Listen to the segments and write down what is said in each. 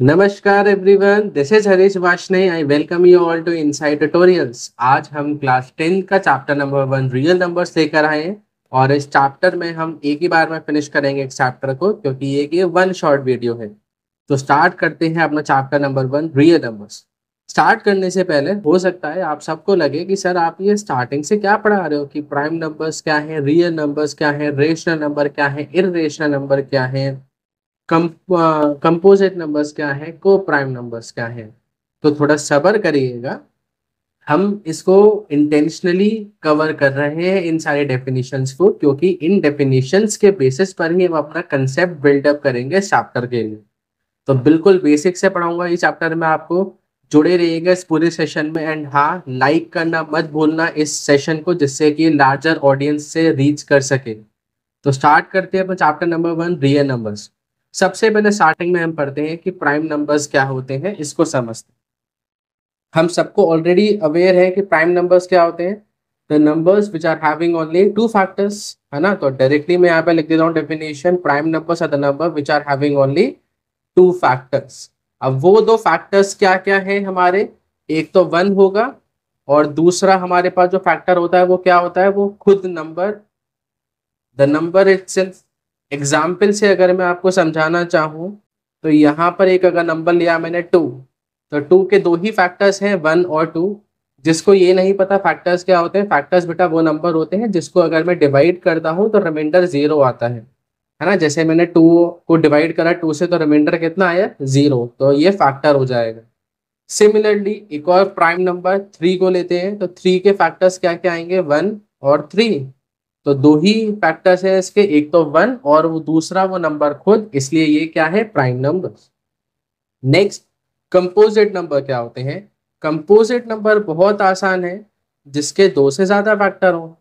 नमस्कार everyone, this is Harish Washne. I welcome you all to inside tutorials. आज हम class 10 का चैप्टर नंबर 1 रियल नंबर्स लेकर आए हैं और इस चैप्टर में हम एक ही बार में फिनिश करेंगे इस चैप्टर को, क्योंकि ये वन शॉर्ट वीडियो है। तो स्टार्ट करते हैं अपना chapter number 1 real numbers. Start करने से पहले हो सकता है आप सबको लगे कि सर आप ये स्टार्टिंग से क्या पढ़ा रहे हो, कि प्राइम नंबर्स क्या है, रियल नंबर्स क्या है, रेशनल नंबर क्या है, इररेशनल नंबर क्या है, कंपोजिट नंबर्स क्या है, को प्राइम नंबर्स क्या है। तो थोड़ा सब्र करिएगा, हम इसको इंटेंशनली कवर कर रहे हैं इन सारे डेफिनेशंस को, क्योंकि इन डेफिनेशंस के बेसिस पर ही हम अपना कंसेप्ट बिल्डअप करेंगे इस चैप्टर के लिए। तो बिल्कुल बेसिक से पढ़ाऊंगा इस चैप्टर में आपको। जुड़े रहिएगा इस पूरे सेशन में। एंड हाँ, लाइक करना मत भूलना इस सेशन को, जिससे कि लार्जर ऑडियंस से रीच कर सके। तो स्टार्ट करते हैं अपना चैप्टर नंबर 1 रियल नंबर्स। सबसे पहले स्टार्टिंग में हम पढ़ते हैं कि प्राइम नंबर्स क्या होते हैं, इसको समझते हैं। हम सबको ऑलरेडी अवेयर है कि प्राइम नंबर्स क्या होते हैं। The numbers which are having only two factors, है ना। तो डायरेक्टली मैं यहाँ पे लिख देता हूँ definition, prime numbers are the number which are having only two factors. अब वो दो फैक्टर्स क्या क्या है हमारे, एक तो 1 होगा और दूसरा हमारे पास जो फैक्टर होता है वो क्या होता है, वो खुद number, the number itself. Example से अगर मैं आपको समझाना चाहूँ तो यहाँ पर एक अगर नंबर लिया मैंने 2, तो 2 के दो ही फैक्टर्स हैं, 1 और 2। जिसको ये नहीं पता फैक्टर्स क्या होते हैं, फैक्टर्स बेटा वो नंबर होते हैं जिसको अगर मैं डिवाइड करता हूँ तो रिमाइंडर 0 आता है ना। जैसे मैंने 2 को डिवाइड करा 2 से, तो रिमाइंडर कितना आया, 0, तो ये फैक्टर हो जाएगा। सिमिलरली एक और प्राइम नंबर 3 को लेते हैं, तो 3 के फैक्टर्स क्या क्या आएंगे, 1 और 3। तो दो ही फैक्टर्स है इसके, एक तो 1 और वो दूसरा वो नंबर खुद, इसलिए ये क्या है, prime number. Next, composite number क्या होते हैं। कंपोजिट नंबर बहुत आसान है, जिसके दो से ज्यादा फैक्टर हो,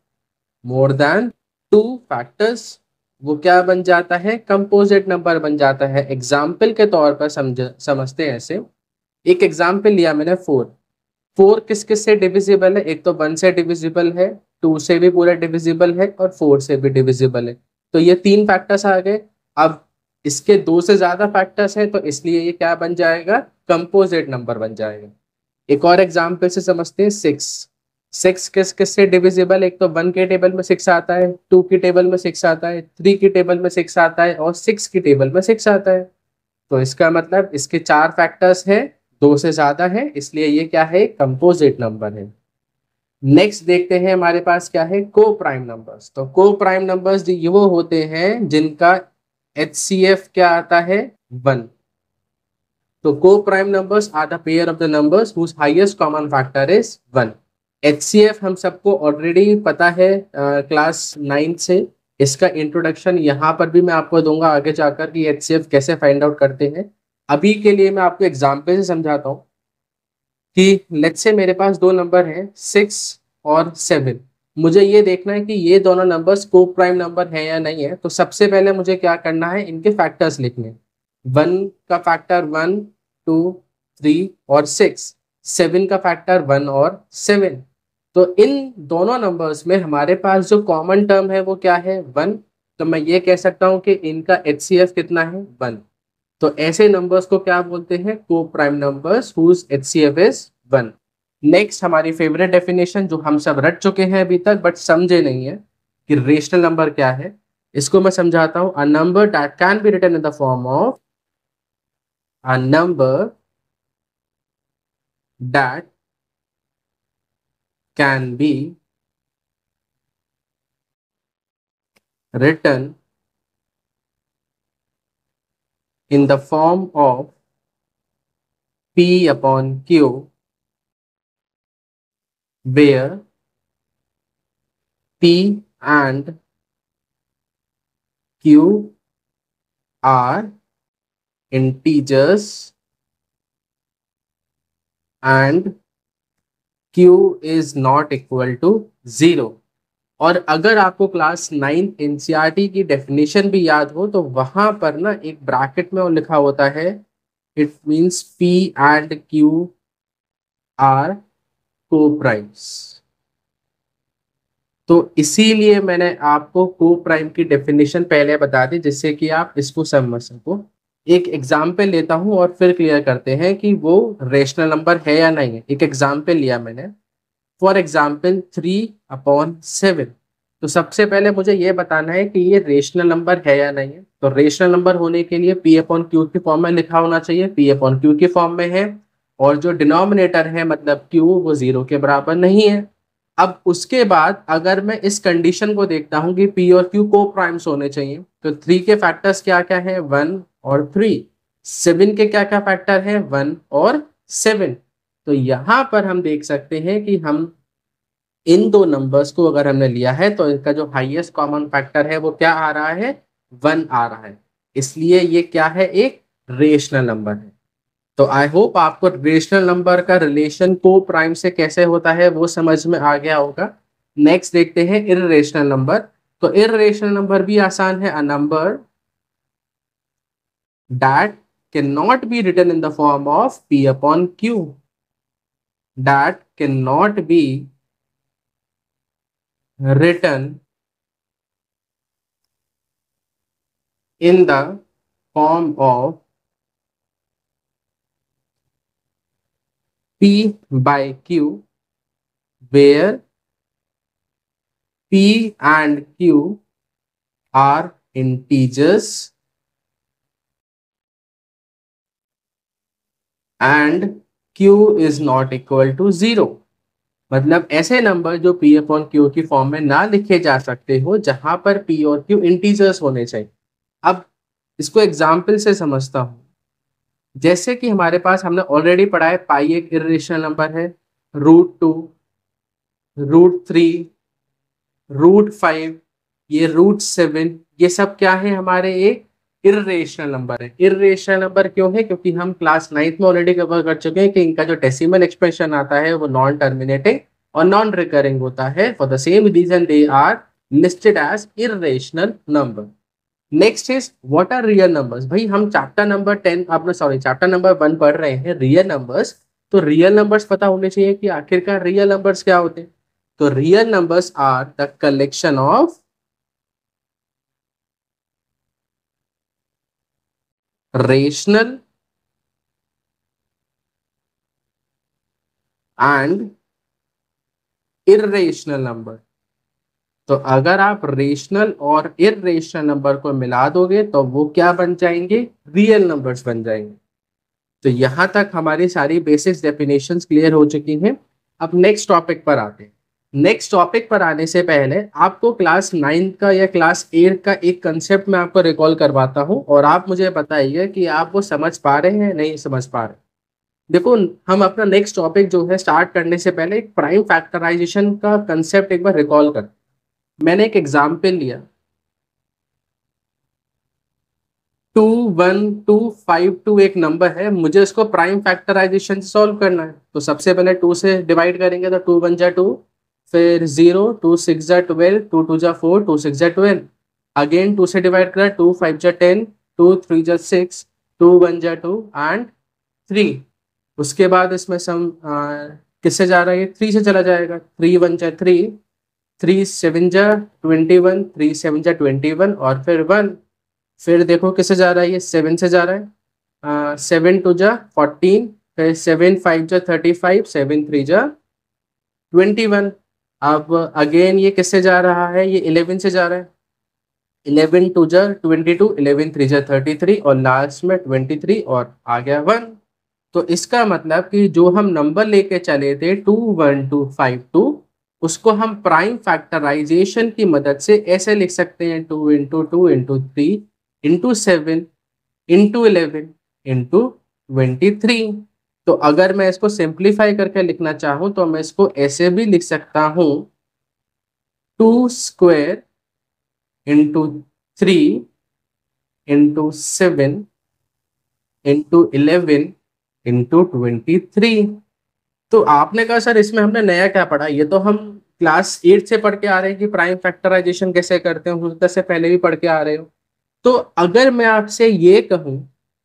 मोर देन 2 फैक्टर्स, वो क्या बन जाता है, कंपोजिट नंबर बन जाता है। एग्जाम्पल के तौर पर समझते हैं ऐसे। एक एग्जाम्पल लिया मैंने 4। 4 किस किस से डिविजिबल है, एक तो 1 से डिविजिबल है, 2 से भी पूरा डिविजिबल है और 4 से भी डिविजिबल है। तो ये 3 फैक्टर्स आ गए। अब इसके 2 से ज्यादा फैक्टर्स हैं, तो इसलिए ये क्या बन जाएगा, कंपोजिट नंबर बन जाएगा। एक और एग्जाम्पल से समझते हैं 6। 6 किस किस से डिविजिबल, एक तो 1 के टेबल में 6 आता है, 2 की टेबल में 6 आता है, 3 की टेबल में 6 आता है और 6 की टेबल में 6 आता है। तो इसका मतलब इसके 4 फैक्टर्स है, 2 से ज्यादा है, इसलिए ये क्या है, कंपोजिट नंबर है। नेक्स्ट देखते हैं हमारे पास क्या है, को प्राइम नंबर्स। तो को प्राइम नंबर्स ये वो होते हैं जिनका HCF क्या आता है, 1। तो coprime numbers are the pair of the numbers whose highest common factor is 1। HCF हम सबको ऑलरेडी पता है क्लास 9 से। इसका इंट्रोडक्शन यहाँ पर भी मैं आपको दूंगा आगे जाकर, कि HCF कैसे फाइंड आउट करते हैं। अभी के लिए मैं आपको एग्जाम्पल से समझाता हूँ कि लेट्स से मेरे पास दो नंबर हैं 6 और 7। मुझे ये देखना है कि ये दोनों नंबर्स को प्राइम नंबर है या नहीं है। तो सबसे पहले मुझे क्या करना है, इनके फैक्टर्स लिखने। 1 का फैक्टर 1, 2, 3 और 6। 7 का फैक्टर 1 और 7। तो इन दोनों नंबर्स में हमारे पास जो कॉमन टर्म है वो क्या है, 1। तो मैं ये कह सकता हूँ कि इनका HCF कितना है, 1। तो ऐसे नंबर्स को क्या बोलते हैं, coprime numbers whose HCF is 1। Next हमारी फेवरेट डेफिनेशन, जो हम सब रट चुके हैं अभी तक बट समझे नहीं है कि रेशनल नंबर क्या है। इसको मैं समझाता हूं। A number that can be written in the form of, a number that can be written in the form of P upon Q, where P and Q are integers and Q is not equal to 0। और अगर आपको class 9 NCERT की definition भी याद हो, तो वहां पर ना एक ब्रैकेट में वो लिखा होता है, it means P and Q are coprimes. तो इसीलिए मैंने आपको को प्राइम की डेफिनेशन पहले बता दी, जिससे कि आप इसको समझ सको। एक एग्जाम्पल लेता हूं और फिर क्लियर करते हैं कि वो रेशनल नंबर है या नहीं है। एक एग्जाम्पल लिया मैंने, फॉर एग्जाम्पल 3/7। तो सबसे पहले मुझे ये बताना है कि ये रेशनल नंबर है या नहीं है। तो रेशनल नंबर होने के लिए पी अपॉन क्यू की फॉर्म में लिखा होना चाहिए, पी अपॉन क्यू की फॉर्म में है, और जो डिनोमिनेटर है मतलब क्यू वो 0 के बराबर नहीं है। अब उसके बाद अगर मैं इस कंडीशन को देखता हूं कि पी और क्यू को प्राइम्स होने चाहिए, तो 3 के फैक्टर्स क्या क्या है, 1 और 3। 7 के क्या क्या फैक्टर है, 1 और 7। तो यहां पर हम देख सकते हैं कि हम इन दो नंबर्स को अगर हमने लिया है तो इसका जो हाईएस्ट कॉमन फैक्टर है वो क्या आ रहा है, 1 आ रहा है। इसलिए ये क्या है, एक रेशनल नंबर है। तो आई होप आपको रेशनल नंबर का रिलेशन को प्राइम से कैसे होता है वो समझ में आ गया होगा। नेक्स्ट देखते हैं इररेशनल नंबर। तो इररेशनल नंबर भी आसान है, a number that can not be written in the form of p upon q, that cannot be written in the form of p by q, where p and q are integers and q is not equal to 0। मतलब ऐसे number जो p upon q की form में ना लिखे जा सकते हो, जहां पर p और q इंटीजर्स होने चाहिए। अब इसको एग्जाम्पल से समझता हूं। जैसे कि हमारे पास हमने ऑलरेडी पढ़ा है, पाई एक इरेशनल नंबर है, √2, √3, √5, ये √7, ये सब क्या है, हमारे एक इरेशनल नंबर है। इरेशनल नंबर क्यों है, क्योंकि हम क्लास 9th में ऑलरेडी कवर कर चुके हैं कि इनका जो डेसिमल एक्सप्रेशन आता है वो नॉन टर्मिनेटिंग और नॉन रिकरिंग होता है। For the same reason they are listed as irrational number. Next is what are real numbers. भाई हम चैप्टर नंबर 10 आपने सॉरी चैप्टर नंबर 1 पढ़ रहे हैं, रियल नंबर्स। तो रियल नंबर्स पता होने चाहिए कि आखिरकार रियल नंबर्स क्या होते हैं। तो real numbers are the collection of rational and irrational number. तो अगर आप रेशनल और इर्रेशनल नंबर को मिला दोगे तो वो क्या बन जाएंगे, रियल नंबर्स बन जाएंगे। तो यहां तक हमारी सारी बेसिक्स डेफिनेशंस क्लियर हो चुकी हैं। अब नेक्स्ट टॉपिक पर आते हैं। नेक्स्ट टॉपिक पर आने से पहले आपको क्लास 9 का या क्लास 8 का एक कंसेप्ट मैं आपको रिकॉल करवाता हूं, और आप मुझे बताइए कि आप वो समझ पा रहे हैं नहीं समझ पा रहे। देखो, हम अपना नेक्स्ट टॉपिक जो है स्टार्ट करने से पहले एक प्राइम फैक्टराइजेशन का कंसेप्ट एक बार रिकॉल कर। मैंने एक एग्जाम्पल लिया, 21252 एक नंबर है, मुझे इसको प्राइम फैक्टराइजेशन से सॉल्व करना है। तो सबसे पहले 2 से डिवाइड करेंगे तो 2 1 जा 2, फिर 0, 2 6 जा 12, 2 2 जा 4, 2 6 जा 12, अगेन 2 से डिवाइड करा, 2 5 जा 10, 2 3 जा 6, 2 1 जा 2 एंड 3। उसके बाद इसमें सम किससे जा रहा है, 3 से चला जाएगा, 3 1 जा 3, 3 7 जा 21, 3 7 जा 21 और फिर 1। फिर देखो किससे जा रहा है, ये 7 से जा रहा है, 7 2 जा 14, फिर 7 5 जा 35, 7 3 जा 21। अब अगेन ये किससे जा रहा है, ये 11 से जा रहा है, 11 2 जा 22, 11 3 जा 33 और लास्ट में 23 और आ गया 1। तो इसका मतलब कि जो हम नंबर लेके चले थे 21252, उसको हम प्राइम फैक्टराइजेशन की मदद से ऐसे लिख सकते हैं, 2 into 2 into 3 into 7 into 11 into 23। तो अगर मैं इसको सिंप्लीफाई करके लिखना चाहूं तो मैं इसको ऐसे भी लिख सकता हूं, 2 square into 3 into 7 into 11 into 23। तो आपने कहा सर इसमें हमने नया क्या पढ़ा, ये तो हम क्लास 8 से पढ़ के आ रहे हैं कि प्राइम फैक्टराइजेशन कैसे करते हैं, से पहले भी पढ़ के आ रहे हो। तो अगर मैं आपसे ये कहूं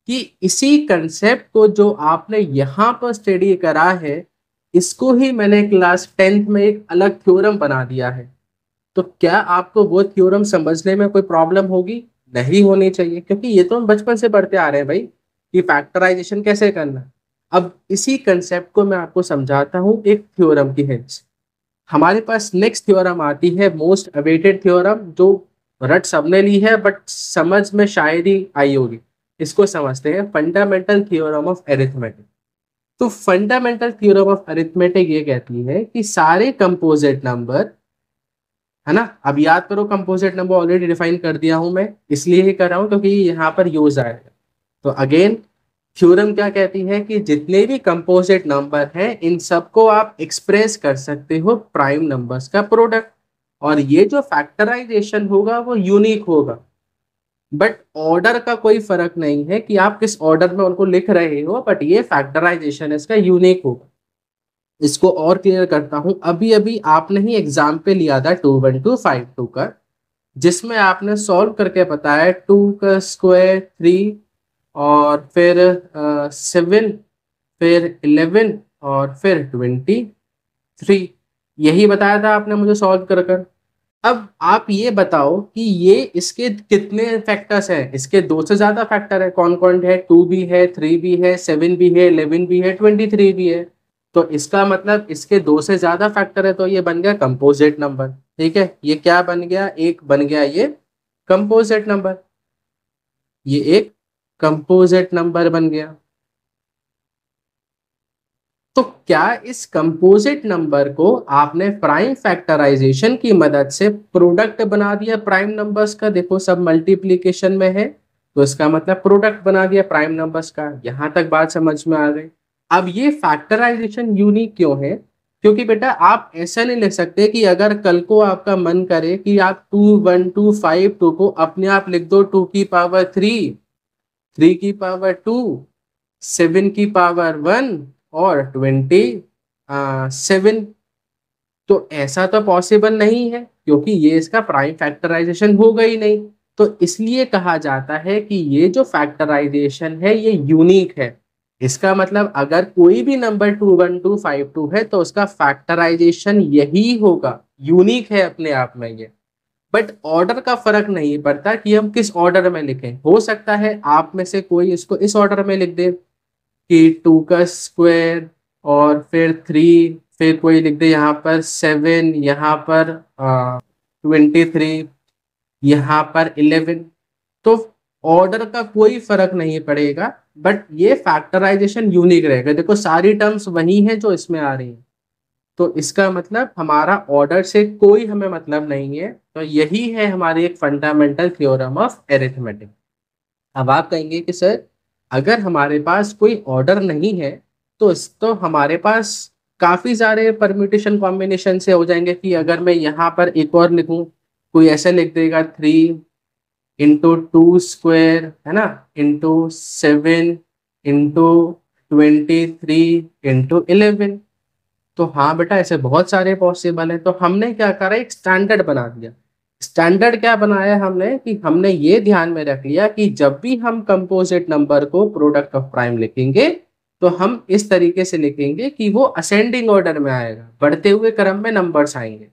कि इसी कंसेप्ट को जो आपने यहाँ पर स्टडी करा है, इसको ही मैंने क्लास 10th में एक अलग थ्योरम बना दिया है, तो क्या आपको वो थ्योरम समझने में कोई प्रॉब्लम होगी? नहीं होनी चाहिए, क्योंकि ये तो हम बचपन से पढ़ते आ रहे हैं भाई कि फैक्टराइजेशन कैसे करना। अब इसी कंसेप्ट को मैं आपको समझाता हूँ एक थ्योरम की हेल्प से। हमारे पास नेक्स्ट थ्योरम आती है, मोस्ट अवेटेड थ्योरम, जो रट सबने ली है बट समझ में शायद ही आई होगी। इसको समझते हैं फंडामेंटल थ्योरम ऑफ अरिथमेटिक। तो फंडामेंटल थ्योरम ऑफ अरिथमेटिक ये कहती है कि सारे कंपोजिट नंबर, है ना, अब याद करो कंपोजिट नंबर ऑलरेडी डिफाइन कर दिया हूं मैं, इसलिए ही कर रहा हूं क्योंकि यहाँ पर यूज आएगा। तो अगेन थ्योरम क्या कहती है कि जितने भी कंपोजिट नंबर हैं इन सबको आप एक्सप्रेस कर सकते हो प्राइम नंबर्स का प्रोडक्ट, और ये जो फैक्टराइजेशन होगा वो यूनिक होगा। बट ऑर्डर का कोई फर्क नहीं है कि आप किस ऑर्डर में उनको लिख रहे हो, बट ये फैक्टराइजेशन इसका यूनिक होगा। इसको और क्लियर करता हूं, अभी अभी आपने ही एग्जाम्पल लिया था 2 1 2 5 2 का, जिसमें आपने सॉल्व करके बताया 2 का स्क्वायर 3, और फिर 7, फिर 11, और फिर 23, यही बताया था आपने मुझे सॉल्व कर कर। अब आप ये बताओ कि ये इसके कितने फैक्टर्स हैं। इसके दो से ज्यादा फैक्टर है। कौन कौन है? 2 भी है, 3 भी है, 7 भी है, 11 भी है, 23 भी है। तो इसका मतलब इसके दो से ज्यादा फैक्टर है, तो ये बन गया कंपोजिट नंबर। ठीक है, ये क्या बन गया? एक बन गया ये कंपोजिट नंबर, ये एक कंपोजिट नंबर बन गया। तो क्या इस कंपोजिट नंबर को आपने प्राइम फैक्टराइजेशन की मदद से प्रोडक्ट बना दिया प्राइम नंबर्स का? देखो सब मल्टीप्लिकेशन में है, तो इसका मतलब प्रोडक्ट बना दिया प्राइम नंबर्स का। यहां तक बात समझ में आ गई। अब ये फैक्टराइजेशन यूनिक क्यों है? क्योंकि बेटा आप ऐसा नहीं लिख सकते कि अगर कल को आपका मन करे कि आप 2 1 2 5 2 को अपने आप लिख दो 2 की पावर 3, 3 की पावर 2, 7 की पावर 1 और 27। तो ऐसा तो पॉसिबल नहीं है, क्योंकि ये इसका प्राइम फैक्टराइजेशन होगा ही नहीं। तो इसलिए कहा जाता है कि ये जो फैक्टराइजेशन है ये यूनिक है। इसका मतलब अगर कोई भी नंबर 2 1 2 5 2 है तो उसका फैक्टराइजेशन यही होगा, यूनिक है अपने आप में ये। बट ऑर्डर का फर्क नहीं पड़ता कि हम किस ऑर्डर में लिखें। हो सकता है आप में से कोई इसको इस ऑर्डर में लिख दे कि 2 का स्क्वायर, और फिर 3, फिर कोई लिख दे यहाँ पर 7, यहाँ पर 23, यहाँ पर 11। तो ऑर्डर का कोई फर्क नहीं पड़ेगा, बट ये फैक्टराइजेशन यूनिक रहेगा। देखो सारी टर्म्स वही हैं जो इसमें आ रही हैं, तो इसका मतलब हमारा ऑर्डर से कोई हमें मतलब नहीं है। तो यही है हमारी एक फंडामेंटल थ्योरम ऑफ एरिथमेटिक। अब आप कहेंगे कि सर अगर हमारे पास कोई ऑर्डर नहीं है तो हमारे पास काफी सारे परम्यूटेशन कॉम्बिनेशन से हो जाएंगे कि अगर मैं यहाँ पर एक और लिखूं, कोई ऐसे लिख देगा 3 × 2 स्क्वायर, है ना, × 7 × 23 × 11। तो हाँ बेटा ऐसे बहुत सारे पॉसिबल है। तो हमने क्या करा, एक स्टैंडर्ड बना दिया। स्टैंडर्ड क्या बनाया हमने कि हमने ये ध्यान में रख लिया कि जब भी हम कंपोजिट नंबर को प्रोडक्ट ऑफ प्राइम लिखेंगे तो हम इस तरीके से लिखेंगे कि वो असेंडिंग ऑर्डर में आएगा, बढ़ते हुए क्रम में नंबर्स आएंगे।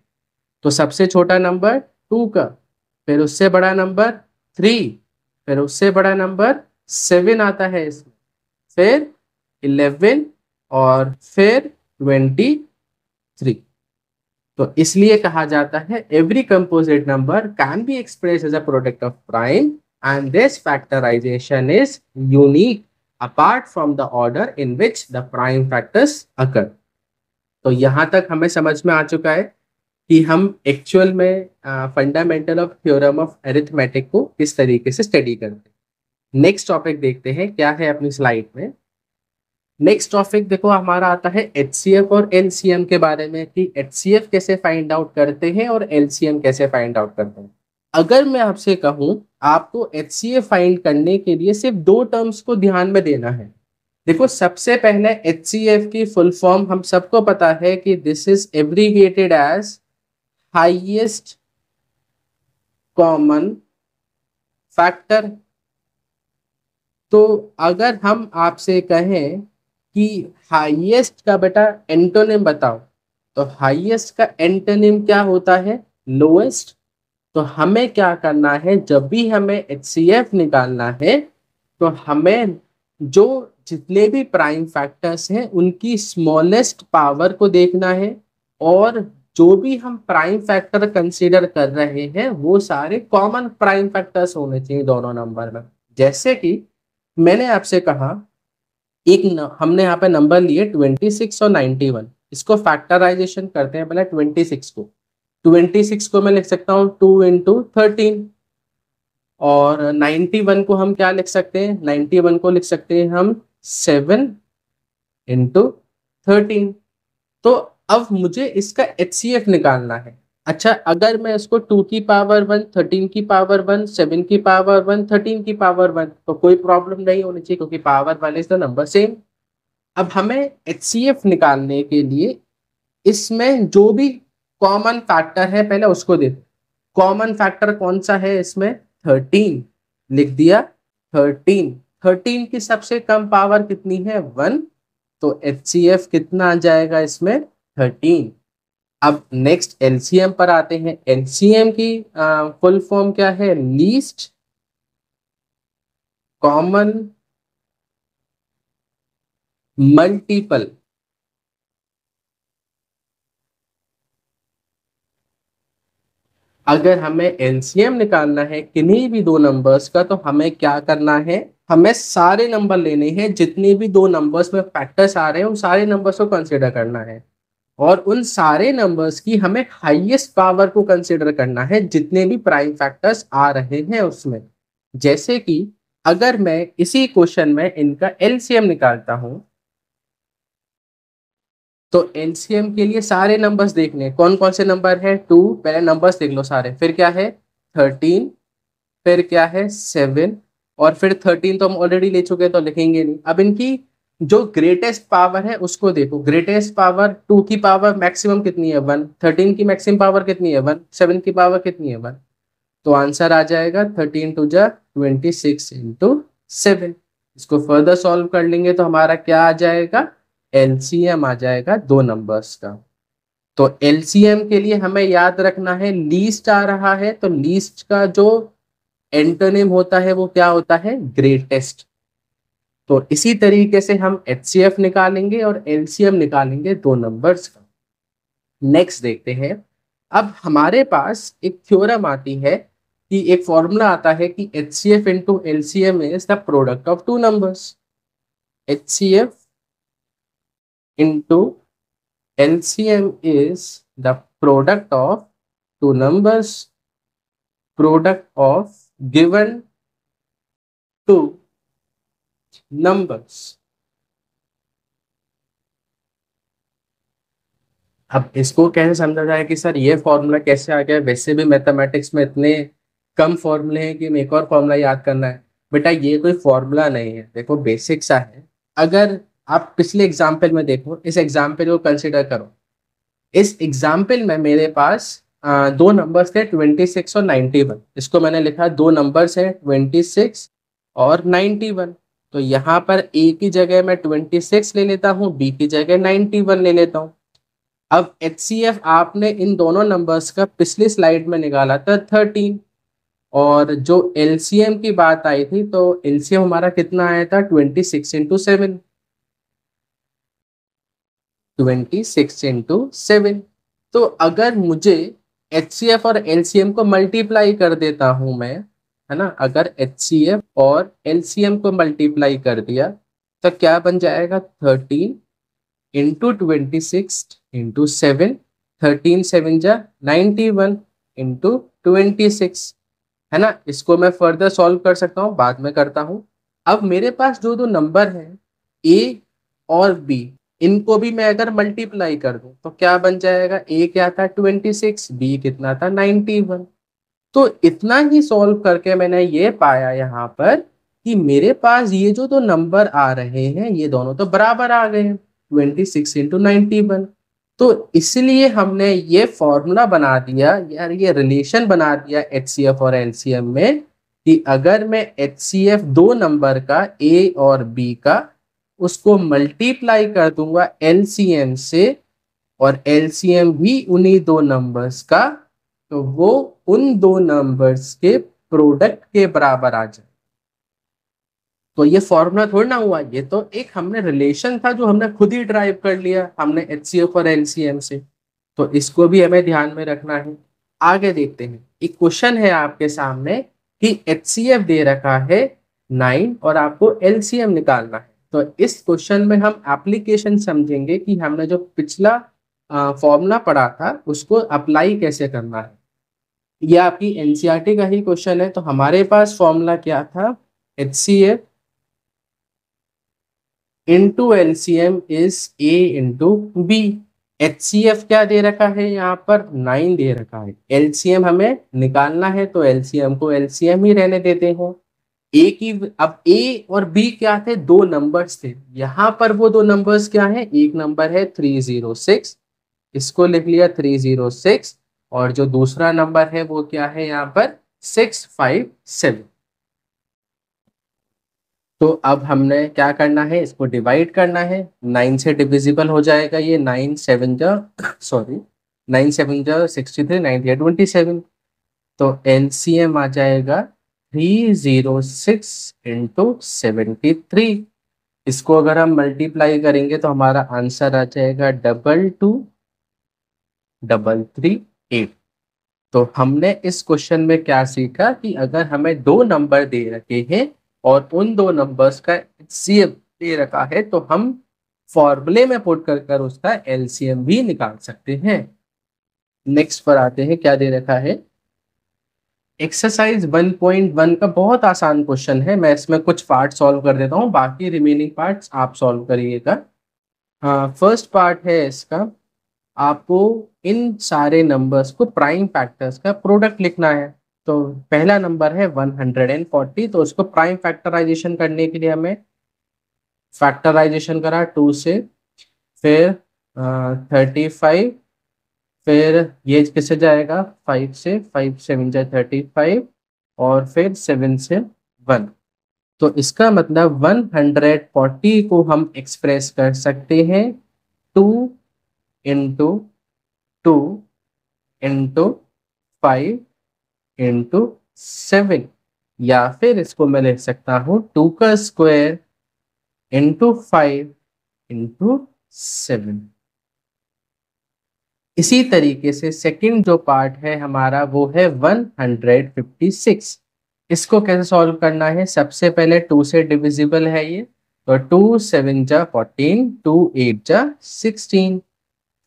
तो सबसे छोटा नंबर 2 का, फिर उससे बड़ा नंबर 3, फिर उससे बड़ा नंबर 7 आता है इसमें, फिर 11, और फिर 23। तो इसलिए कहा जाता है every composite number can be express as a product of prime, and this factorisation is unique apart from the order in which the prime factors occur. तो यहां तक हमें समझ में आ चुका है कि हम एक्चुअल में fundamental of theorem of arithmetic को किस तरीके से स्टडी करते हैं। नेक्स्ट टॉपिक देखते हैं क्या है अपनी स्लाइड में। नेक्स्ट टॉपिक देखो हमारा आता है एचसीएफ और एलसीएम के बारे में, कि एचसीएफ कैसे फाइंड आउट करते हैं और एलसीएम कैसे फाइंड आउट करते हैं। अगर मैं आपसे कहूं आपको एचसीएफ फाइंड करने के लिए सिर्फ दो टर्म्स को ध्यान में देना है। देखो सबसे पहले एचसीएफ की फुल फॉर्म हम सबको पता है कि this is abbreviated as highest common factor. तो अगर हम आपसे कहें कि हाईएस्ट का बेटा एंटोनिम बताओ, तो हाईएस्ट का एंटोनिम क्या होता है? लोएस्ट। तो हमें क्या करना है, जब भी हमें HCF निकालना है तो हमें जो जितने भी प्राइम फैक्टर्स हैं उनकी स्मॉलेस्ट पावर को देखना है, और जो भी हम प्राइम फैक्टर कंसीडर कर रहे हैं वो सारे कॉमन प्राइम फैक्टर्स होने चाहिए दोनों नंबर में। जैसे कि मैंने आपसे कहा हमने यहाँ पे नंबर लिए 26 और 91, इसको फैक्टराइजेशन करते हैं पहले 26 को। 26 को मैं लिख सकता हूँ 2 × 13, और 91 को हम क्या लिख सकते हैं, 91 को लिख सकते हैं हम 7 × 13। तो अब मुझे इसका HCF निकालना है। अच्छा, अगर मैं इसको 2 की पावर 1, 13 की पावर 1, 7 की पावर 1, 13 की पावर 1, तो कोई प्रॉब्लम नहीं होनी चाहिए क्योंकि power 1 is the number same. अब हमें HCF निकालने के लिए इसमें जो भी कॉमन फैक्टर है पहले उसको दे दो। कॉमन फैक्टर कौन सा है इसमें, 13 लिख दिया। 13 की सबसे कम पावर कितनी है, 1, तो HCF कितना आ जाएगा इसमें, 13। अब नेक्स्ट LCM पर आते हैं। LCM की फुल फॉर्म क्या है, लीस्ट कॉमन मल्टीपल। अगर हमें LCM निकालना है किन्हीं भी दो नंबर्स का तो हमें क्या करना है, हमें सारे नंबर लेने हैं, जितने भी दो नंबर्स में फैक्टर्स आ रहे हैं उन सारे नंबर्स को कंसीडर करना है, और उन सारे नंबर्स की हमें हाईएस्ट पावर को कंसीडर करना है जितने भी प्राइम फैक्टर्स आ रहे हैं उसमें। जैसे कि अगर मैं इसी क्वेश्चन में इनका LCM निकालता हूं तो LCM के लिए सारे नंबर्स देखने, कौन कौन से नंबर है, 2, पहले नंबर्स देख लो सारे, फिर क्या है 13, फिर क्या है 7, और फिर 13 तो हम ऑलरेडी ले चुके हैं तो लिखेंगे नहीं। अब इनकी जो ग्रेटेस्ट पावर है उसको देखो, ग्रेटेस्ट पावर 2 की पावर मैक्सिमम कितनी है 1, 13 की मैक्सिमम पावर कितनी है 1, 7 की पावर कितनी है 1, तो आंसर आ जाएगा 13 2 जा 26 × 7। इसको फर्दर सॉल्व कर लेंगे तो हमारा क्या आ जाएगा, LCM आ जाएगा दो नंबर्स का। तो LCM के लिए हमें याद रखना है, लीस्ट आ रहा है तो लीस्ट का जो एंटोनिम होता है वो क्या होता है, ग्रेटेस्ट। तो इसी तरीके से हम HCF निकालेंगे और LCM निकालेंगे दो नंबर्स का। नेक्स्ट देखते हैं। अब हमारे पास एक थ्योरम आती है कि एक फॉर्मूला आता है कि HCF into LCM is the product of two numbers. HCF into LCM is the product of two numbers, product of given two numbers। अब इसको कैसे समझा जाए कि सर ये फॉर्मूला कैसे आ गया, वैसे भी मैथमेटिक्स में इतने कम फॉर्मूले हैं कि मैं एक और फॉर्मूला याद करना है। बेटा ये कोई फॉर्मूला नहीं है, देखो बेसिक सा है। अगर आप पिछले एग्जाम्पल में देखो, इस एग्जाम्पल को कंसिडर करो। इस एग्जाम्पल में मेरे पास दो नंबर्स थे 26 और 91। इसको मैंने लिखा दो नंबर्स हैं 26 और 91। तो यहाँ पर A की जगह मैं 26 ले लेता हूँ, B की जगह 91 ले लेता हूँ। अब HCF आपने इन दोनों नंबर्स का पिछली स्लाइड में निकाला था 13, और जो LCM की बात आई थी तो LCM हमारा कितना आया था 26 × 7, 26 × 7। तो अगर मुझे HCF और LCM को मल्टीप्लाई कर देता हूं मैं, है ना, अगर HCF और LCM को मल्टीप्लाई कर दिया तो क्या बन जाएगा 13 × 26 × 7, 13 7 जा 91 × 26, है ना। इसको मैं फर्दर सॉल्व कर सकता हूँ, बाद में करता हूँ। अब मेरे पास जो दो नंबर हैं A और B, इनको भी मैं अगर मल्टीप्लाई कर दूं तो क्या बन जाएगा, A क्या था 26, B कितना था 91। तो इतना ही सॉल्व करके मैंने ये पाया यहाँ पर कि मेरे पास ये जो दो नंबर आ रहे हैं ये दोनों तो बराबर आ गए हैं 26 × 91। तो इसलिए हमने ये फॉर्मूला बना दिया यार, ये रिलेशन बना दिया HCF और LCM में कि अगर मैं HCF दो नंबर का A और B का उसको मल्टीप्लाई कर दूंगा LCM से, और LCM भी उन्हीं दो नंबर्स का, तो वो उन दो नंबर्स के प्रोडक्ट के बराबर आ जाए। तो ये फॉर्मूला थोड़ा ना हुआ, ये तो एक हमने रिलेशन था जो हमने खुद ही ड्राइव कर लिया हमने एचसीएफ और एलसीएम से। तो इसको भी हमें ध्यान में रखना है। आगे देखते हैं, एक क्वेश्चन है आपके सामने कि एचसीएफ दे रखा है 9 और आपको एलसीएम निकालना है। तो इस क्वेश्चन में हम एप्लीकेशन समझेंगे कि हमने जो पिछला फॉर्मूला पढ़ा था उसको अप्लाई कैसे करना है। ये आपकी एनसीईआरटी का ही क्वेश्चन है। तो हमारे पास फॉर्मूला क्या था, HCF into LCM is a into b. HCF क्या दे रखा है, यहाँ पर 9 दे रखा है। एलसीएम हमें निकालना है तो एलसीएम को एलसीएम ही रहने देते हैं। ए की, अब ए और बी क्या थे, दो नंबर्स थे। यहाँ पर वो दो नंबर्स क्या है, एक नंबर है 306, इसको लिख लिया 306, और जो दूसरा नंबर है वो क्या है यहाँ पर 657। तो अब हमने क्या करना है, इसको डिवाइड करना है। 9 से डिविजिबल हो जाएगा ये, 9 7 9 27। तो एलसीएम आ जाएगा 306 इंटू 73। इसको अगर हम मल्टीप्लाई करेंगे तो हमारा आंसर आ जाएगा 222338। तो हमने इस क्वेश्चन में क्या सीखा कि अगर हमें दो नंबर दे रखे हैं और उन दो नंबर्स का एचसीएफ दे रखा है तो हम फॉर्मूले में पुट कर उसका एलसीएम भी निकाल सकते हैं। नेक्स्ट पर आते हैं, क्या दे रखा है, एक्सरसाइज 1.1 का बहुत आसान क्वेश्चन है। मैं इसमें कुछ पार्ट सॉल्व कर देता हूँ, बाकी रिमेनिंग पार्ट्स आप सॉल्व करिएगा। फर्स्ट पार्ट है इसका, आपको इन सारे नंबर्स को प्राइम फैक्टर्स का प्रोडक्ट लिखना है। तो पहला नंबर है 140, तो उसको प्राइम फैक्टराइजेशन करने के लिए हमें फैक्टराइजेशन करा 2 से, फिर 35, फिर ये किससे जाएगा 5 से, 5 7 जा 35, और फिर 7 से 1। तो इसका मतलब 140 को हम एक्सप्रेस कर सकते हैं 2 इंटू 2 इंटू 5 इंटू 7, या फिर इसको मैं लिख सकता हूं 2 का स्क्वायर इंटू 5 इंटू 7। इसी तरीके से सेकंड जो पार्ट है हमारा वो है 156। इसको कैसे सॉल्व करना है, सबसे पहले 2 से डिविजिबल है ये, तो 2 7 जा 14, 2 8 जा 16,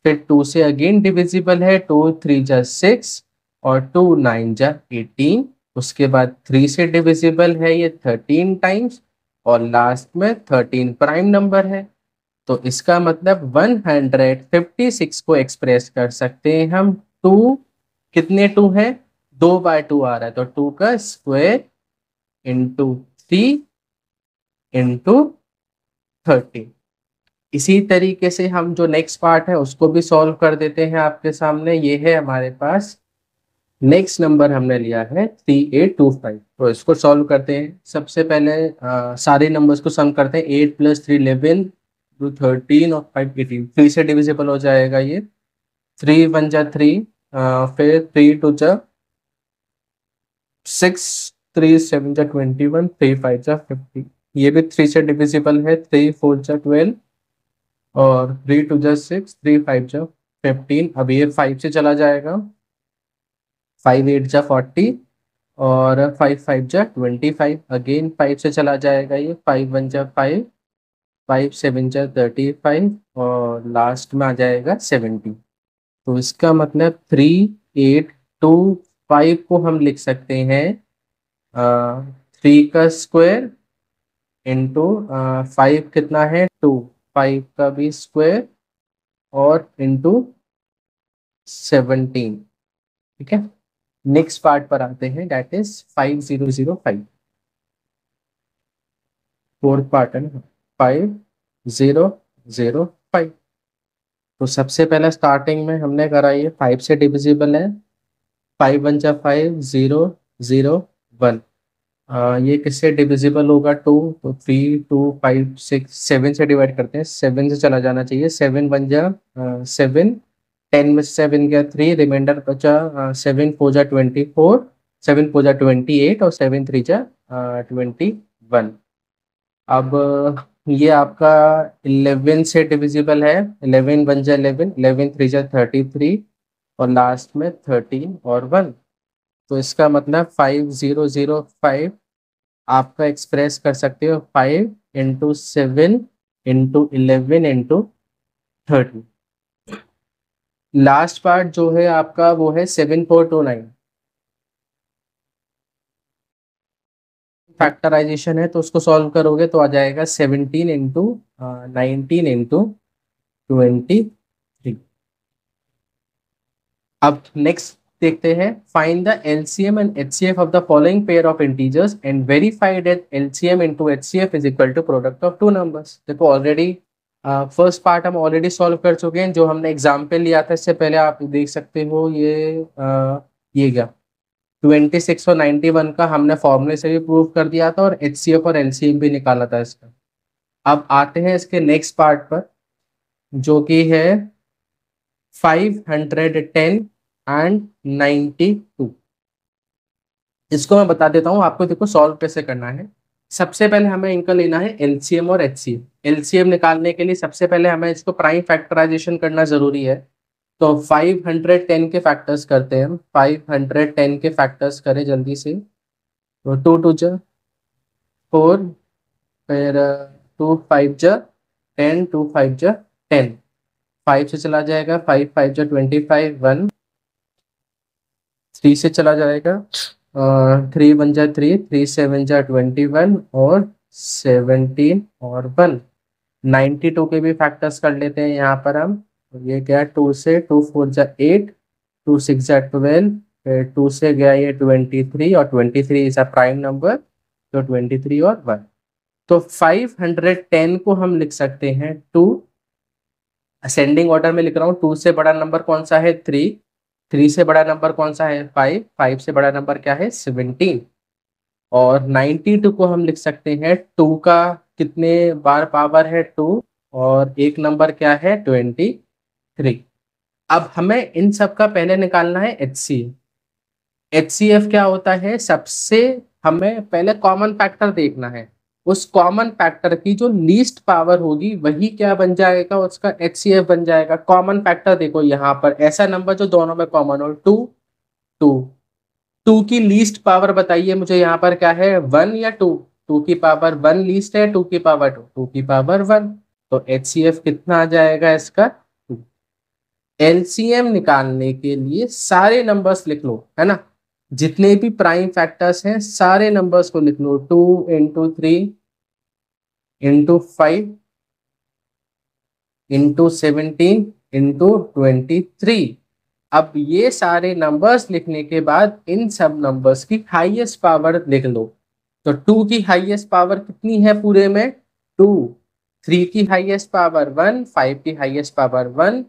फिर 2 से अगेन डिविजिबल है, 2 3 जा 6, और 2 9 जा 18। उसके बाद 3 से डिविजिबल है ये 13 टाइम्स, और लास्ट में 13 प्राइम नंबर है। तो इसका मतलब 156 को एक्सप्रेस कर सकते हैं हम 2, कितने 2 है, 2/2 आ रहा है, तो 2 का स्क्वायर इंटू 3 इंटू 13। इसी तरीके से हम जो नेक्स्ट पार्ट है उसको भी सॉल्व कर देते हैं आपके सामने। ये है हमारे पास नेक्स्ट नंबर हमने लिया है 3825। तो इसको सॉल्व करते हैं। सबसे पहले सारे नंबर्स को सम करते हैं। 8 + 3 11, 2 13, और 5 18। 3 से डिविजिबल हो जाएगा ये, 3 1 जा 3, फिर 3 2 जा 6, 3 7 जा 21, 3 5 जा 50। ये भी 3 से डिविजिबल है, 3 4 जा 12, और 3 2 जा 6, 3 5 जा 15। अब ये 5 से चला जाएगा, 5 8 जा 40, और 5 5 जा 25। अगेन 5 से चला जाएगा ये, 5 1 जा 5, 5 7 जा 35, और लास्ट में आ जाएगा 70। तो इसका मतलब 3 8 2 5 को हम लिख सकते हैं 3 का स्क्वायर इंटू 5 कितना है 2, 5 का भी स्क्वायर, और इंटू 17। ठीक है, नेक्स्ट पार्ट पर आते हैं, दैट इज 5005। फोर्थ पार्ट है ना, 5005। तो सबसे पहले स्टार्टिंग में हमने करा, ये 5 से डिविजिबल है, 5 1 जा 5 0 0 1। ये किससे डिविजिबल होगा 2, तो 3 2 5 6 7 से डिवाइड करते हैं, 7 से चला जाना चाहिए, 7 1 जा 7, 10 में 7 गया 3, रिमाइंडर बचा 7 4 जा 24, 7 4 जा 28 और 7 3 जा 21। अब ये आपका 11 से डिविजिबल है, 11 1 जा 11, 11 3 जा 33 और लास्ट में 13 और 1। तो इसका मतलब 5005 आपका एक्सप्रेस कर सकते हो 5 into 7 into 11 into 30। Last part जो है आपका वो है 7429। फैक्टराइजेशन है तो उसको सॉल्व करोगे तो आ जाएगा 17 इंटू 19 इंटू 23। अब नेक्स्ट देखते हैं, find the LCM and HCF of the following pair of integers and verify that LCM into HCF is equal to product of two numbers. देखो ऑलरेडी फर्स्ट पार्ट हम already solve कर चुके हैं, जो हमने एग्जाम्पल लिया था इससे पहले आप देख सकते हो। ये क्या 26 और 91 का हमने फॉर्मूले से भी प्रूव कर दिया था और एचसीएफ और एलसीएम भी निकाला था इसका। अब आते हैं इसके नेक्स्ट पार्ट पर जो कि है 510 एंड 92। इसको मैं बता देता हूँ आपको, देखो सॉल्व कैसे करना है। सबसे पहले हमें इनका लेना है एलसीएम और एचसीएफ। एलसीएम निकालने के लिए सबसे पहले हमें इसको प्राइम फैक्टराइजेशन करना जरूरी है। तो 510 के फैक्टर्स करते हैं हम, 510 के फैक्टर्स करें जल्दी से। तो 2 2 जा 4, फिर 2 5 जा 10, 2 5 जा 10, 5 से चला जाएगा 5 5 जा 25, 1 3 से चला जाएगा 3 1 जा 3, 3 7 जा 21 और 17 और 1। 92 के भी फैक्टर्स कर लेते हैं यहाँ पर हम। ये क्या 2 से 2 4 जा 8, 2 6 जा 12, फिर 2 से गया ये 23 और 23 इज अ प्राइम नंबर, तो 23 और 1। तो 510 को हम लिख सकते हैं 2, असेंडिंग ऑर्डर में लिख रहा हूँ। 2 से बड़ा नंबर कौन सा है 3, 3 से बड़ा नंबर कौन सा है 5, 5 से बड़ा नंबर क्या है 17। और 92 को हम लिख सकते हैं 2 का कितने बार पावर है 2 और एक नंबर क्या है 23। अब हमें इन सब का पहले निकालना है एचसीएफ। एचसीएफ क्या होता है, सबसे हमें पहले कॉमन फैक्टर देखना है। उस कॉमन फैक्टर की जो लीस्ट पावर होगी वही क्या बन जाएगा, उसका एचसीएफ बन जाएगा। कॉमन फैक्टर देखो यहाँ पर ऐसा नंबर जो दोनों में कॉमन हो, 2 2 2 की लीस्ट पावर बताइए मुझे यहाँ पर क्या है 1 या 2। 2 की पावर 1 लीस्ट है, 2 की पावर 2, 2 की पावर 1। तो एचसीएफ कितना आ जाएगा इसका 2। एलसीएम निकालने के लिए सारे नंबर्स लिख लो, है ना, जितने भी प्राइम फैक्टर्स हैं सारे नंबर्स को लिख लो। 2 इंटू 3 इंटू 5 इंटू 17 इंटू 23। अब ये सारे नंबर्स लिखने के बाद इन सब नंबर्स की हाईएस्ट पावर लिख लो। तो 2 की हाईएस्ट पावर कितनी है पूरे में 2, 3 की हाईएस्ट पावर 1, 5 की हाईएस्ट पावर 1,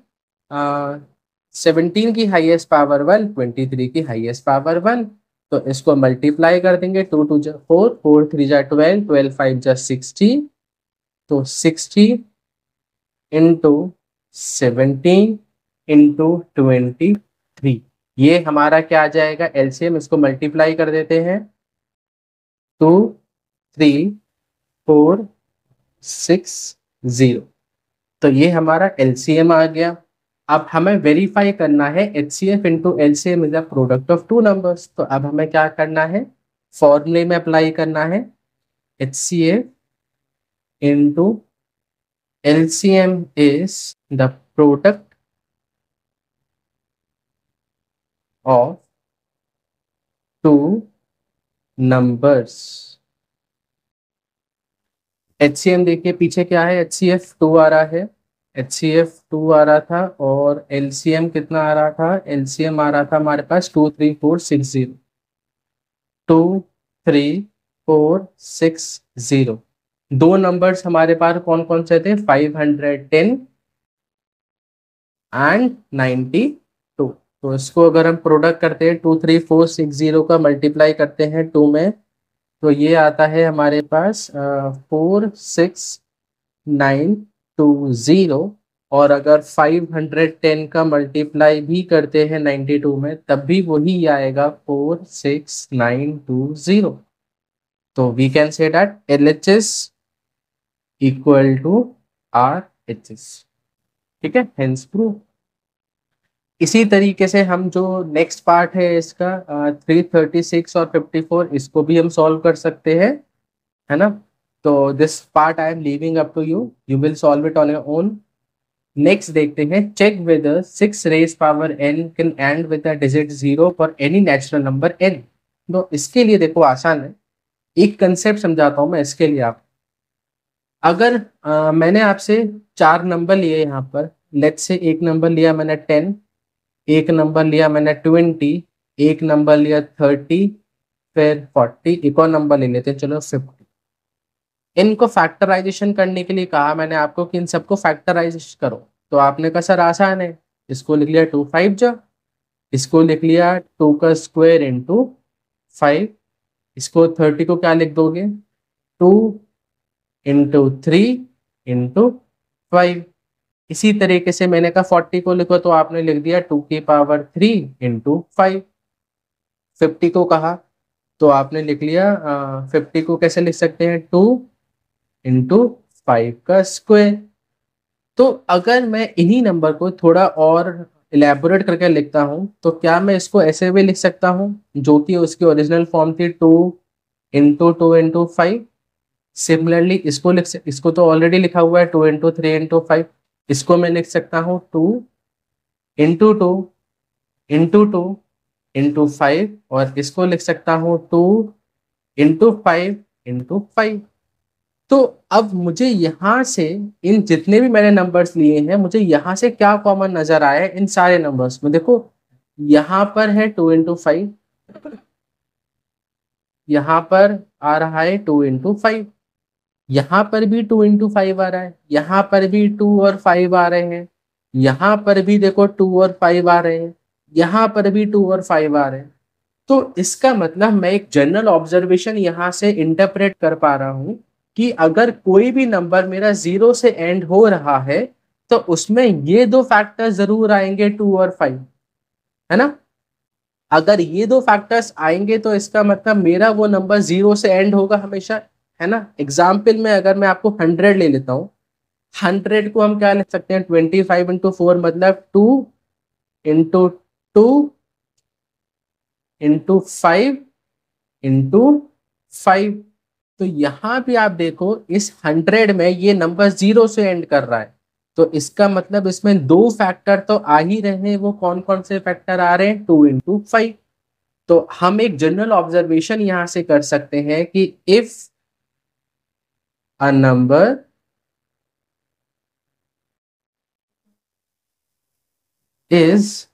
17 की हाईएस्ट पावर 1, 23 की हाईएस्ट पावर 1। तो इसको मल्टीप्लाई कर देंगे, 2 2 जा 4, 4 3 जा 12, 12 5 जा 60। तो 60 इंटू 17 इंटू 23, ये हमारा क्या आ जाएगा एलसीएम। इसको मल्टीप्लाई कर देते हैं, 2 3 4 6 0। तो ये हमारा एलसीएम आ गया। अब हमें वेरीफाई करना है HCF into LCM is a product of two numbers. तो अब हमें क्या करना है, फॉर्मूले में अप्लाई करना है, HCF into LCM is the product of two numbers. HCM देखिए पीछे क्या है, एचसीएफ 2 आ रहा है, एचसीएफ 2 आ रहा था और एलसीएम कितना आ रहा था, एलसीएम आ रहा था हमारे पास 2 3 4 6 0, 2 3 4 6 0। दो नंबर्स हमारे पास कौन कौन से थे, 510 एंड 92। तो इसको अगर हम प्रोडक्ट करते हैं 2 3 4 6 0 का मल्टीप्लाई करते हैं 2 में, तो ये आता है हमारे पास 4 6 9 2 0 और अगर 510 का मल्टीप्लाई भी करते हैं 92 में तब भी वही आएगा 46920। तो we can say that LHS equal to RHS। ठीक है, हेंस प्रूव। इसी तरीके से हम जो नेक्स्ट पार्ट है इसका 336 और 54 इसको भी हम सॉल्व कर सकते हैं, है ना। तो this part I am leaving up to you, you will solve it on your own. Next देखते हैं, check whether 6 raise power n can end with the digit 0 for any natural number n। तो इसके लिए देखो आसान है, एक concept समझाता हूं मैं इसके लिए। आप अगर मैंने आपसे 4 नंबर लिए यहाँ पर, लेट्स से एक नंबर लिया मैंने 10, एक नंबर लिया मैंने 20, एक नंबर लिया 30, फिर 40, एक और नंबर ले लेते हैं चलो 50। इनको फैक्टराइजेशन करने के लिए कहा मैंने आपको कि इन सबको फैक्टराइज करो। तो आपने कहा सर आसान है, इसको लिख लिया 2 5 जा, इसको लिख लिया 2 का स्क्वायर इंटू 5, इसको 30 को क्या लिख दोगे 2 इंटू 3 इंटू 5। इसी तरीके से मैंने कहा 40 को लिखो तो आपने लिख दिया 2 की पावर 3 इंटू 5। 50 को कहा तो आपने लिख लिया 50 को कैसे लिख सकते हैं 2 इंटू 5 का स्क्वायर। तो अगर मैं इन्हीं नंबर को थोड़ा और इलेबोरेट करके लिखता हूं तो क्या मैं इसको ऐसे भी लिख सकता हूं जो कि उसकी ओरिजिनल फॉर्म थी 2 इंटू 5। सिमिलरली इसको तो ऑलरेडी लिखा हुआ है 2 इंटू 3 इंटू 5। इसको मैं लिख सकता हूँ 2 इंटू 2 इंटू 2 इंटू 5, और इसको लिख सकता हूँ 2 इंटू 5 इंटू 5। तो अब मुझे यहाँ से इन जितने भी मैंने नंबर्स लिए हैं मुझे यहाँ से क्या कॉमन नजर आया है इन सारे नंबर्स में। देखो यहाँ पर है 2 इंटू 5, यहाँ पर आ रहा है 2 इंटू 5, यहाँ पर भी 2 इंटू 5 आ रहा है, यहाँ पर भी 2 और 5 आ रहे हैं, यहाँ पर भी देखो 2 और 5 आ रहे हैं, यहाँ पर भी 2 और 5 आ रहे हैं। तो इसका मतलब मैं एक जनरल ऑब्जर्वेशन यहाँ से इंटरप्रेट कर पा रहा हूं कि अगर कोई भी नंबर मेरा 0 से एंड हो रहा है तो उसमें ये दो फैक्टर जरूर आएंगे 2 और 5, है ना। अगर ये दो फैक्टर्स आएंगे तो इसका मतलब मेरा वो नंबर 0 से एंड होगा हमेशा, है ना। एग्जाम्पल में अगर मैं आपको 100 ले लेता हूँ, 100 को हम क्या लिख सकते हैं 25 इंटू 4 मतलब 2 इंटू 5 तो यहाँ भी आप देखो इस 100 में ये नंबर 0 से एंड कर रहा है, तो इसका मतलब इसमें दो फैक्टर तो आ ही रहे हैं। वो कौन कौन से फैक्टर आ रहे हैं 2 इंटू 5। तो हम एक जनरल ऑब्जर्वेशन यहां से कर सकते हैं कि if a number is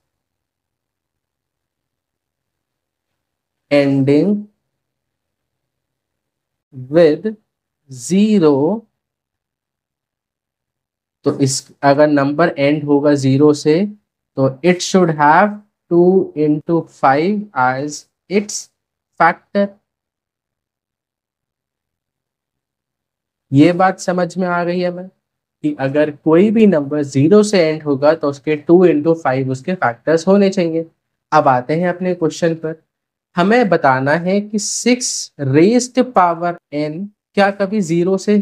ending with 0, तो इस अगर नंबर एंड होगा 0 से तो it should have 2 into 5 as its factor. ये बात समझ में आ गई है मैं कि अगर कोई भी नंबर 0 से एंड होगा तो उसके 2 इंटू 5 उसके फैक्टर्स होने चाहिए। अब आते हैं अपने क्वेश्चन पर। हमें बताना है कि 6 रेज्ड पावर n क्या कभी 0 से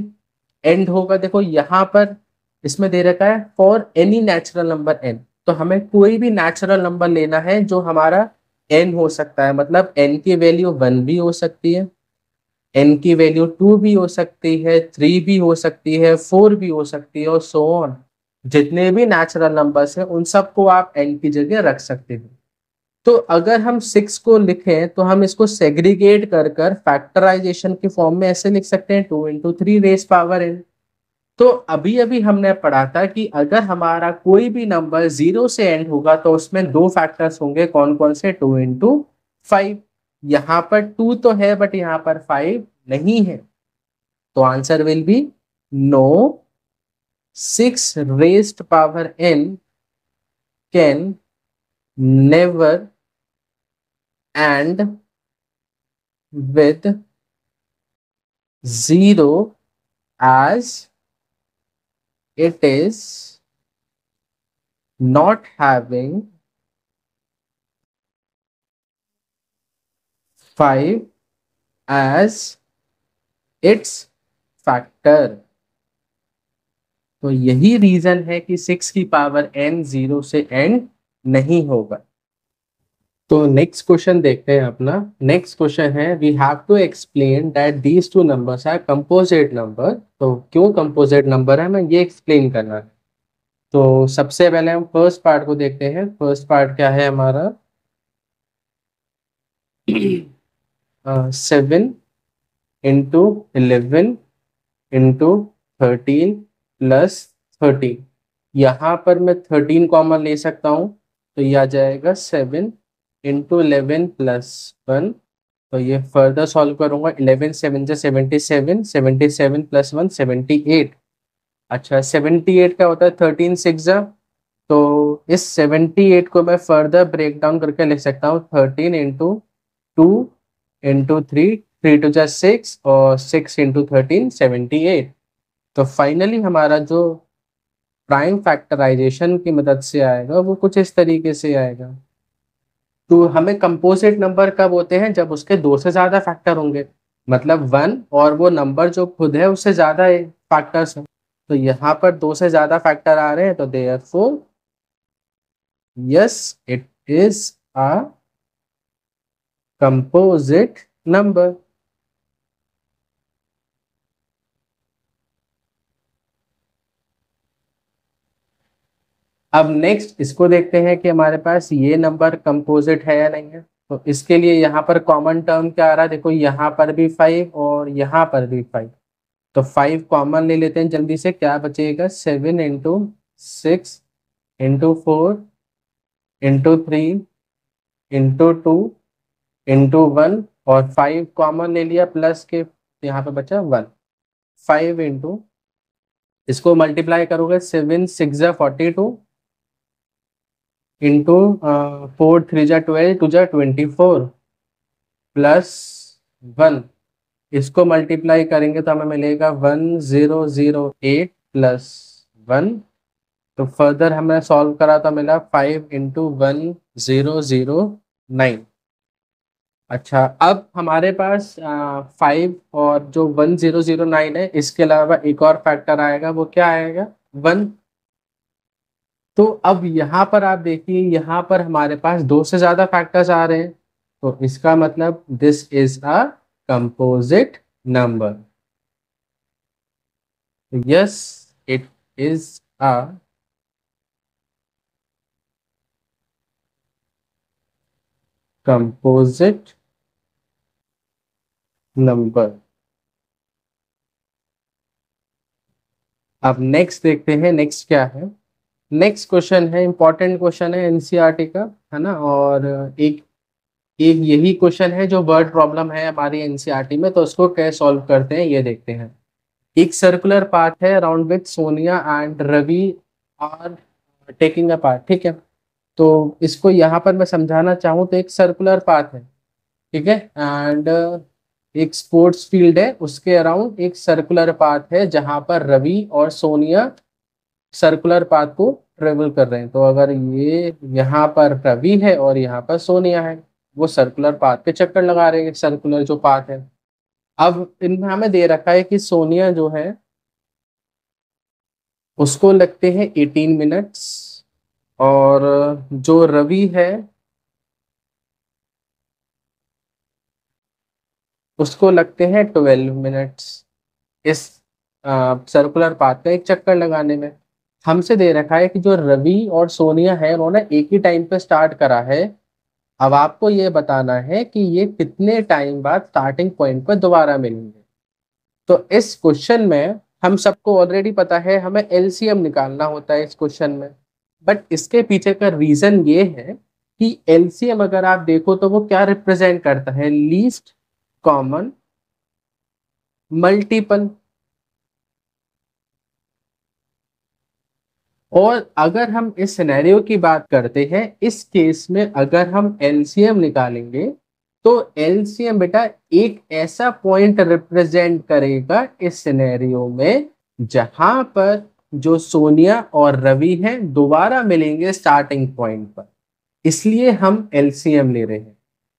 एंड होगा। देखो यहाँ पर इसमें दे रखा है for any natural number n, तो हमें कोई भी नेचुरल नंबर लेना है जो हमारा n हो सकता है। मतलब n की वैल्यू 1 भी हो सकती है, n की वैल्यू 2 भी हो सकती है, 3 भी हो सकती है, 4 भी हो सकती है, और सो ऑन। जितने भी नेचुरल नंबर्स हैं उन सबको आप n की जगह रख सकते हो। तो अगर हम 6 को लिखें तो हम इसको सेग्रीगेट कर कर फैक्टराइजेशन के फॉर्म में ऐसे लिख सकते हैं 2 इंटू 3 रेज पावर n। तो अभी अभी हमने पढ़ा था कि अगर हमारा कोई भी नंबर 0 से एंड होगा तो उसमें दो फैक्टर्स होंगे, कौन कौन से 2 इंटू 5। यहाँ पर 2 तो है बट यहाँ पर 5 नहीं है, तो answer will be no. 6 raised power n can never end with 0 as it is not having 5 as its factor। तो यही रीजन है कि 6 की पावर n 0 से एंड नहीं होगा। तो नेक्स्ट क्वेश्चन देखते हैं अपना। नेक्स्ट क्वेश्चन है we have to explain that these two numbers are composite number. तो क्यों कंपोजिट नंबर है, मैं ये एक्सप्लेन करना है। तो सबसे पहले हम फर्स्ट पार्ट को देखते हैं। फर्स्ट पार्ट क्या है हमारा 7 इंटू 11 इंटू 13 प्लस 13। यहाँ पर मैं 13 कॉमन ले सकता हूँ, तो ये आ जाएगा 7 इंटू 11 प्लस 1। तो ये फर्दर सॉल्व करूंगा। 11 7 जा 77, 77 प्लस 1 78। अच्छा 78 का होता है 13 6 जा। तो इस 78 को मैं फर्दर ब्रेक डाउन करके लिख सकता हूँ 13 इंटू 2 इंटू 3, 3 टू जा 6 और 6 इंटू 13 78। तो फाइनली हमारा जो प्राइम फैक्टराइजेशन की मदद से आएगा वो कुछ इस तरीके से आएगा। तो हमें कंपोजिट नंबर कब होते हैं, जब उसके 2 से ज्यादा फैक्टर होंगे, मतलब 1 और वो नंबर जो खुद है उससे ज्यादा फैक्टर्स हैं। तो यहाँ पर 2 से ज्यादा फैक्टर आ रहे हैं, तो therefore yes it is a composite number. अब नेक्स्ट इसको देखते हैं कि हमारे पास ये नंबर कंपोजिट है या नहीं है। तो इसके लिए यहाँ पर कॉमन टर्म क्या आ रहा है, देखो यहाँ पर भी 5 और यहाँ पर भी 5। तो 5 कॉमन ले लेते हैं जल्दी से, क्या बचेगा 7 into 6 into 4 into 3 into 2 into 1 और 5 कॉमन ले लिया प्लस के, यहाँ पे बचा 1। 5 इंटू, इसको मल्टीप्लाई करोगे 7 6 जा 42 इंटू 4 3 जा 12 2 जा 24 प्लस 1। इसको मल्टीप्लाई करेंगे तो हमें मिलेगा 1008 प्लस 1। तो फर्दर हमने सॉल्व करा तो मिला 5 इंटू 1009। अच्छा अब हमारे पास 5 और जो 1009 है, इसके अलावा एक और फैक्टर आएगा, वो क्या आएगा 1। तो अब यहाँ पर आप देखिए, यहाँ पर हमारे पास 2 से ज्यादा फैक्टर्स आ रहे हैं, तो इसका मतलब this is a composite number. Yes it is a composite number. अब नेक्स्ट देखते हैं, नेक्स्ट क्या है। नेक्स्ट क्वेश्चन है, इंपॉर्टेंट क्वेश्चन है एनसीईआरटी का, है ना। और एक एक यही क्वेश्चन है जो वर्ड प्रॉब्लम है हमारी एनसीईआरटी में, तो उसको कैसे सॉल्व करते हैं ये देखते हैं। एक सर्कुलर पाथ है around which Sonia and Ravi are taking a part, ठीक है। तो इसको यहाँ पर मैं समझाना चाहूँ तो एक सर्कुलर पाथ है, ठीक है, एंड एक स्पोर्ट्स फील्ड है, उसके अराउंड एक सर्कुलर पाथ है जहां पर रवि और सोनिया सर्कुलर पाथ को ट्रेवल कर रहे हैं। तो अगर ये यहाँ पर रवि है और यहाँ पर सोनिया है, वो सर्कुलर पाथ पे चक्कर लगा रहे हैं, सर्कुलर जो पाथ है। अब इनमें हमें दे रखा है कि सोनिया जो है उसको लगते हैं 18 मिनट्स और जो रवि है उसको लगते हैं 12 मिनट्स इस सर्कुलर पाथ का एक चक्कर लगाने में। हमसे दे रखा है कि जो रवि और सोनिया है उन्होंने एक ही टाइम पे स्टार्ट करा है। अब आपको ये बताना है कि ये कितने टाइम बाद स्टार्टिंग पॉइंट पर दोबारा मिलेंगे। तो इस क्वेश्चन में हम सबको ऑलरेडी पता है, हमें एलसीएम निकालना होता है इस क्वेश्चन में। बट इसके पीछे का रीजन ये है कि एलसीएम अगर आप देखो तो वो क्या रिप्रेजेंट करता है, लीस्ट कॉमन मल्टीपल। और अगर हम इस सिनेरियो की बात करते हैं, इस केस में अगर हम एलसीएम निकालेंगे तो एलसीएम बेटा एक ऐसा पॉइंट रिप्रेजेंट करेगा इस सिनेरियो में जहां पर जो सोनिया और रवि हैं दोबारा मिलेंगे स्टार्टिंग पॉइंट पर, इसलिए हम एलसीएम ले रहे हैं।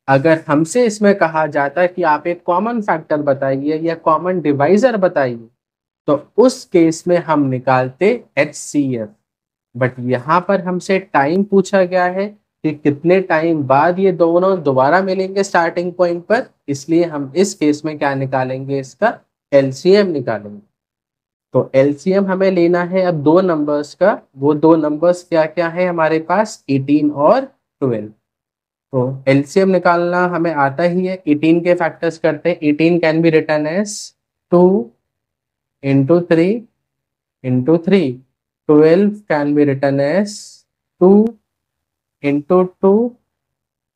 अगर हमसे इसमें कहा जाता कि आप एक कॉमन फैक्टर बताइए या कॉमन डिवाइजर बताइए, तो उस केस में हम निकालते HCF। बट यहाँ पर हमसे टाइम पूछा गया है कि कितने टाइम बाद ये दोनों दोबारा मिलेंगे स्टार्टिंग पॉइंट पर, इसलिए हम इस केस में क्या निकालेंगे, इसका एलसीएम निकालेंगे। तो एलसीएम हमें लेना है अब दो नंबर्स का। वो दो नंबर्स क्या क्या है हमारे पास, 18 और 12। तो एलसीएम निकालना हमें आता ही है। 18 के फैक्टर्स करते हैं। 18 can be written as 2 into 3 into 3। 12 can be written as 2 into 2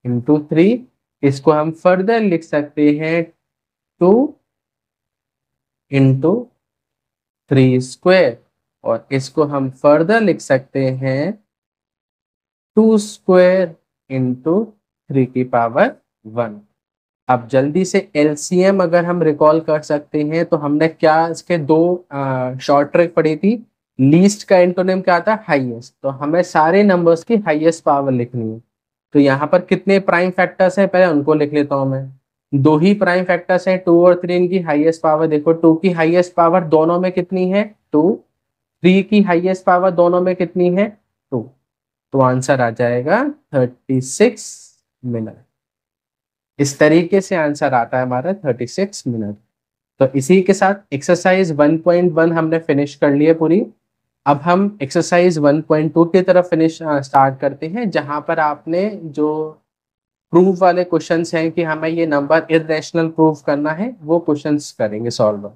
into 3। इसको हम फर्दर लिख सकते हैं 2 into 3 स्क्वायर, और इसको हम फर्दर लिख सकते हैं 2 स्क्वायर into 3 की पावर 1। अब जल्दी से एलसीएम अगर हम रिकॉल कर सकते हैं तो हमने क्या इसके दो शॉर्ट ट्रिक पढ़ी थी। लीस्ट का एंटोनिम क्या था, हाईएस्ट। तो हमें सारे नंबर्स की हाईएस्ट पावर लिखनी है। तो यहाँ पर कितने प्राइम फैक्टर्स हैं, पहले उनको लिख लेता हूँ मैं। दो ही प्राइम फैक्टर्स हैं, 2 और 3। इनकी हाईएस्ट पावर देखो, 2 की हाईएस्ट पावर दोनों में कितनी है, 2। 3 की हाईएस्ट पावर दोनों में कितनी है, 2। तो आंसर आ जाएगा 36 मिनट। इस तरीके से आंसर आता है हमारा 36 मिनट। तो इसी के साथ एक्सरसाइज 1.1 हमने फिनिश कर ली है पूरी। अब हम एक्सरसाइज 1.2 की तरफ स्टार्ट करते हैं, जहां पर आपने जो प्रूफ वाले क्वेश्चंस हैं कि हमें ये नंबर इर्रेशनल प्रूफ करना है, वो क्वेश्चंस करेंगे सॉल्व।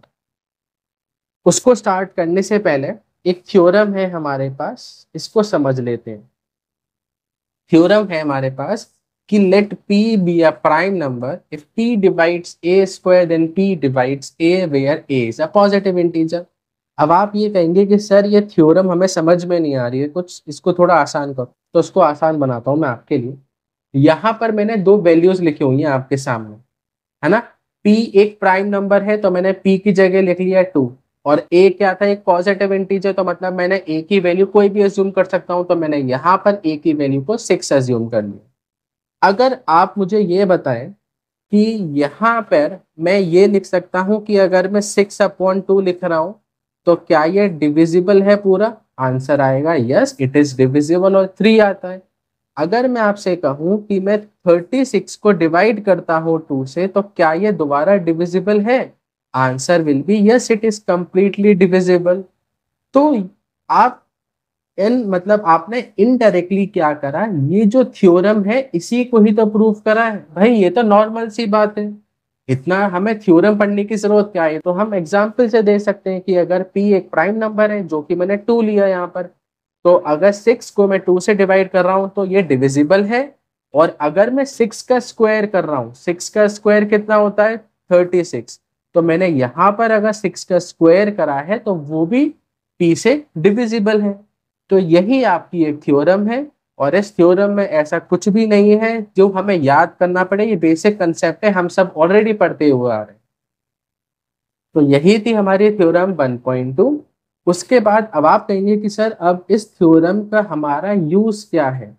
उसको स्टार्ट करने से पहले एक थ्योरम है हमारे पास, इसको समझ लेते हैं। थ्योरम है हमारे पास कि let p be a prime number if p divides a square then p divides a where a is a positive integer। अब आप ये कहेंगे कि सर ये थ्योरम हमें समझ में नहीं आ रही है, कुछ इसको थोड़ा आसान करो। तो उसको आसान बनाता हूं मैं आपके लिए। यहाँ पर मैंने दो वैल्यूज लिखी हुई हैं आपके सामने, है ना। p एक प्राइम नंबर है तो मैंने p की जगह लिख लिया 2, और a क्या था, एक पॉजिटिव इंटीजर, तो मतलब मैंने a की वैल्यू कोई भी अज्यूम कर सकता हूं। तो मैंने यहाँ पर a की वैल्यू को 6 अज्यूम कर लिया। अगर आप मुझे ये बताएं कि यहाँ पर मैं ये लिख सकता हूं कि अगर मैं 6/2 लिख रहा हूं तो क्या ये डिविजिबल है पूरा, आंसर आएगा यस इट इज डिविजिबल, और 3 आता है। अगर मैं आपसे कहूं कि मैं 36 को डिवाइड करता हूं 2 से, तो क्या ये दोबारा डिविजिबल है, answer will B yes it is completely divisible. तो आप मतलब आपने इनडायरेक्टली क्या करा, ये जो थ्योरम है इसी को ही तो प्रूफ करा है भाई। ये तो नॉर्मल सी बात है, इतना हमें थ्योरम पढ़ने की जरूरत क्या है। तो हम एग्जांपल से दे सकते हैं कि अगर p एक प्राइम नंबर है, जो कि मैंने 2 लिया यहाँ पर, तो अगर 6 को मैं 2 से डिवाइड कर रहा हूं तो ये डिविजिबल है। और अगर मैं 6 का स्क्वायर कर रहा हूं, 6 का स्क्वायर कितना होता है 36, तो मैंने यहाँ पर अगर 6 का स्क्वायर करा है तो वो भी p से डिविजिबल है। तो यही आपकी एक थ्योरम है, और इस थ्योरम में ऐसा कुछ भी नहीं है जो हमें याद करना पड़े। ये बेसिक कंसेप्ट है, हम सब ऑलरेडी पढ़ते हुए आ रहे हैं। तो यही थी हमारी थ्योरम 1.2। उसके बाद अब आप कहेंगे कि सर अब इस थ्योरम का हमारा यूज क्या है।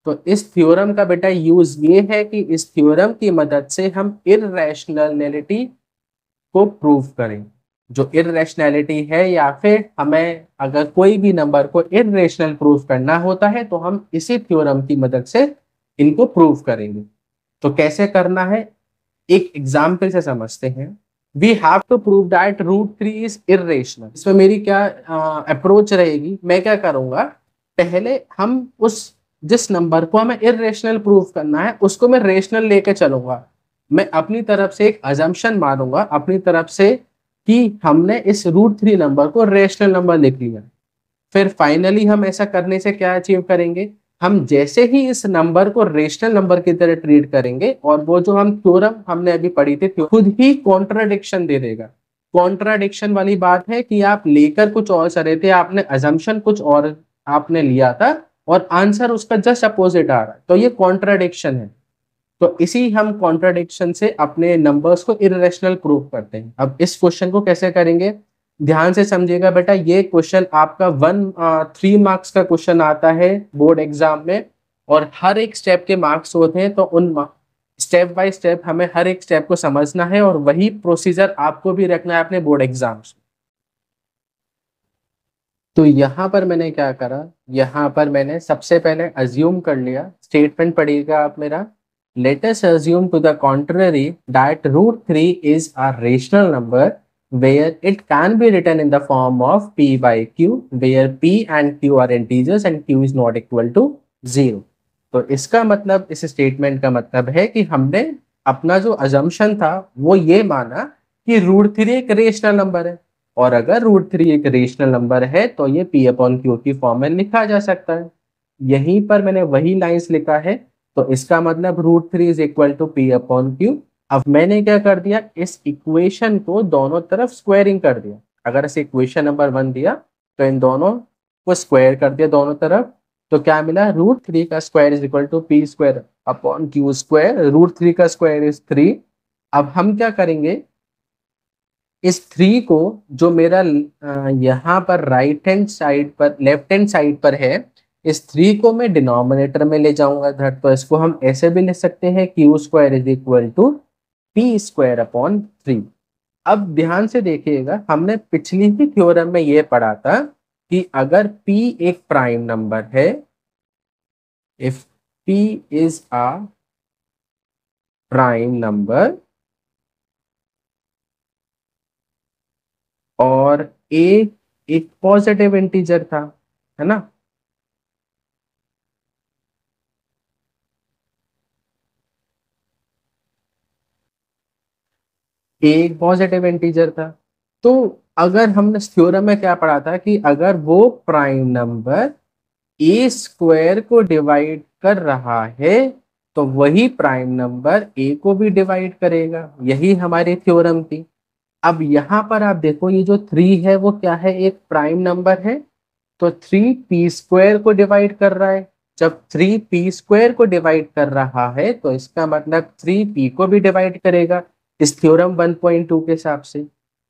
तो इस थ्योरम का बेटा यूज ये है कि इस थ्योरम की मदद से हम इररेशनैलिटी को प्रूव करें। जो इररेशनैलिटी है, या फिर हमें अगर कोई भी नंबर को इररेशनल प्रूव करना होता है तो हम इसी थ्योरम की मदद से इनको प्रूव करेंगे। तो कैसे करना है, एक एग्जाम्पल से समझते हैं। We have to prove that √3 is irrational. इसमें मेरी क्या अप्रोच रहेगी, मैं क्या करूंगा, पहले हम उस जिस नंबर को हमें इररेशनल प्रूव करना है उसको मैं रेशनल लेके चलूंगा। मैं अपनी तरफ से एक अजम्पशन मारूंगा अपनी तरफ से कि हमने इस √3 नंबर को रेशनल नंबर लिख लिया। फिर फाइनली हम ऐसा करने से क्या अचीव करेंगे, हम जैसे ही इस नंबर को रेशनल नंबर की तरह ट्रीट करेंगे, और वो जो हम थ्योरम हमने अभी पढ़ी थी खुद ही कॉन्ट्राडिक्शन दे देगा। कॉन्ट्राडिक्शन वाली बात है कि आप लेकर कुछ और चले थे, आपने अजम्पशन कुछ और आपने लिया था और आंसर उसका जस्ट अपोजिट आ रहा है, तो ये कॉन्ट्राडिक्शन है। तो इसी हम कॉन्ट्राडिक्शन से अपने नंबर्स को इररेशनल प्रूव करते हैं। अब इस क्वेश्चन को कैसे करेंगे, ध्यान से समझिएगा बेटा, ये क्वेश्चन आपका 3 मार्क्स का क्वेश्चन आता है बोर्ड एग्जाम में, और हर एक स्टेप के मार्क्स होते हैं, तो उन स्टेप बाय स्टेप हमें हर एक स्टेप को समझना है, और वही प्रोसीजर आपको भी रखना है अपने बोर्ड एग्जाम्स। तो यहाँ पर मैंने क्या करा, यहाँ पर मैंने सबसे पहले अज्यूम कर लिया, स्टेटमेंट पढ़िएगा आप मेरा। Let us assume to the contrary that √3 is a rational number where it can be written in the form of p by q, where p and q are integers and q is not equal to 0। तो इसका मतलब, इस statement का मतलब है कि हमने अपना जो अजम्पशन था वो ये माना कि √3 एक रेशनल नंबर है, और अगर √3 एक रेशनल नंबर है तो ये p अपॉन क्यू की फॉर्म में लिखा जा सकता है। यहीं पर मैंने वही लाइंस लिखा है, तो इसका मतलब √3 is equal to p upon q. अब मैंने क्या कर दिया, इस इक्वेशन को दोनों तरफ स्क्वायरिंग कर दिया। अगर इसे इक्वेशन नंबर 1 दिया तो इन दोनों को स्क्वायर कर दिया दोनों तरफ, तो क्या मिला, √3 का square is equal to p square upon q square. √3 का स्क्वायर इज 3। अब हम क्या करेंगे, इस 3 को, जो मेरा यहाँ पर राइट हैंड साइड पर, लेफ्ट हैंड साइड पर है, इस 3 को मैं डिनोमिनेटर में ले जाऊंगा इधर, तो इसको हम ऐसे भी लिख सकते हैं, q square is equal to p square upon 3। अब ध्यान से देखिएगा, हमने पिछली ही थ्योरम में ये पढ़ा था कि अगर p एक प्राइम नंबर है, if p is a prime number और a एक पॉजिटिव इंटीजर था, है ना, एक पॉजिटिव इंटीजर था। तो अगर हमने थ्योरम में क्या पढ़ा था कि अगर वो प्राइम नंबर ए स्क्वायर को डिवाइड कर रहा है, तो वही प्राइम नंबर ए को भी डिवाइड करेगा, यही हमारी थ्योरम थी। अब यहाँ पर आप देखो, ये जो 3 है वो क्या है, एक प्राइम नंबर है, तो 3p² को डिवाइड कर रहा है। जब 3p² को डिवाइड कर रहा है तो इसका मतलब 3p को भी डिवाइड करेगा, इस थ्योरम 1.2 के हिसाब से।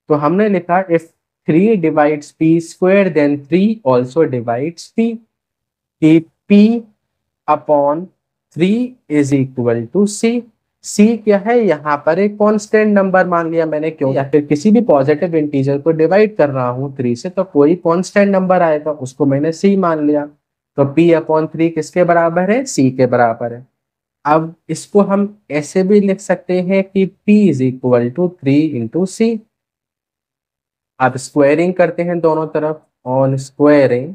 तो हमने लिखा, if 3 divides p² then 3 also divides p, कि p upon 3 is equal to c। c क्या है, यहाँ पर एक कांस्टेंट नंबर मान लिया मैंने, क्यों, या फिर किसी भी पॉजिटिव इंटीजर को डिवाइड कर रहा हूँ 3 से, तो कोई कांस्टेंट नंबर आएगा, उसको मैंने c मान लिया। तो p अपॉन 3 किसके बराबर है, c के बराबर है। अब इसको हम ऐसे भी लिख सकते हैं कि p is equal to 3 into c. अब स्क्वायरिंग करते हैं दोनों तरफ, ऑन स्क्वायरिंग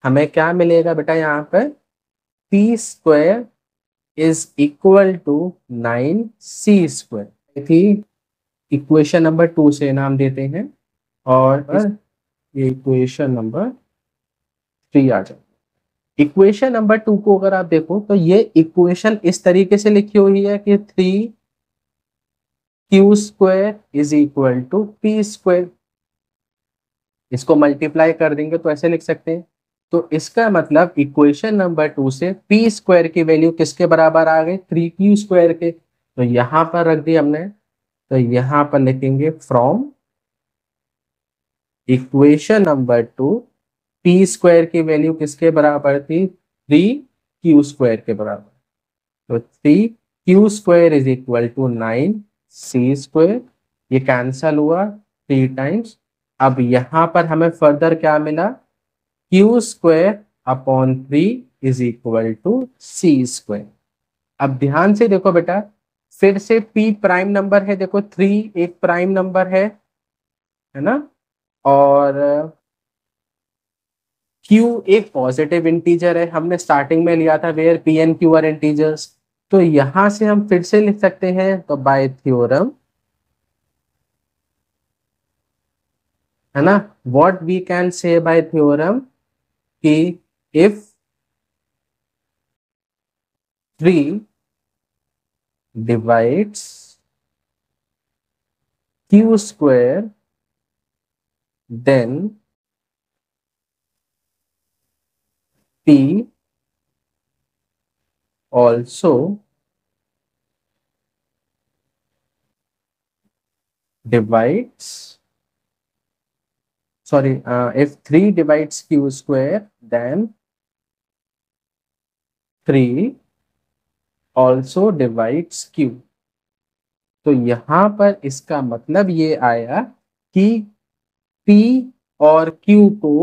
हमें क्या मिलेगा बेटा, यहाँ पर p² is equal to 9c²। थी इक्वेशन नंबर 2 से नाम देते हैं, और ये इक्वेशन नंबर 3 आ जाए। इक्वेशन नंबर 2 को अगर आप देखो तो ये इक्वेशन इस तरीके से लिखी हुई है कि 3q² is equal to p²। इसको मल्टीप्लाई कर देंगे तो ऐसे लिख सकते हैं। तो इसका मतलब इक्वेशन नंबर 2 से p² की वैल्यू किसके बराबर आ गई, 3q² के। तो यहां पर रख दी हमने, तो यहां पर लिखेंगे फ्रॉम इक्वेशन नंबर 2 p² की वैल्यू किसके बराबर थी, 3q² के बराबर। तो 3q² is equal to 9c²। ये कैंसल हुआ 3 टाइम्स। अब यहां पर हमें फर्दर क्या मिला, q² upon 3 is equal to c²। अब ध्यान से देखो बेटा, फिर से p प्राइम नंबर है, देखो 3 एक प्राइम नंबर है ना, और q एक पॉजिटिव इंटीजर है, हमने स्टार्टिंग में लिया था where p and q are integers. तो यहां से हम फिर से लिख सकते हैं, तो बाय थ्योरम, है ना, what we can say by theorem, कि if 3 divides q² then p also divides sorry, if 3 divides q square, then 3 also divides q. तो यहां पर इसका मतलब ये आया कि p और q को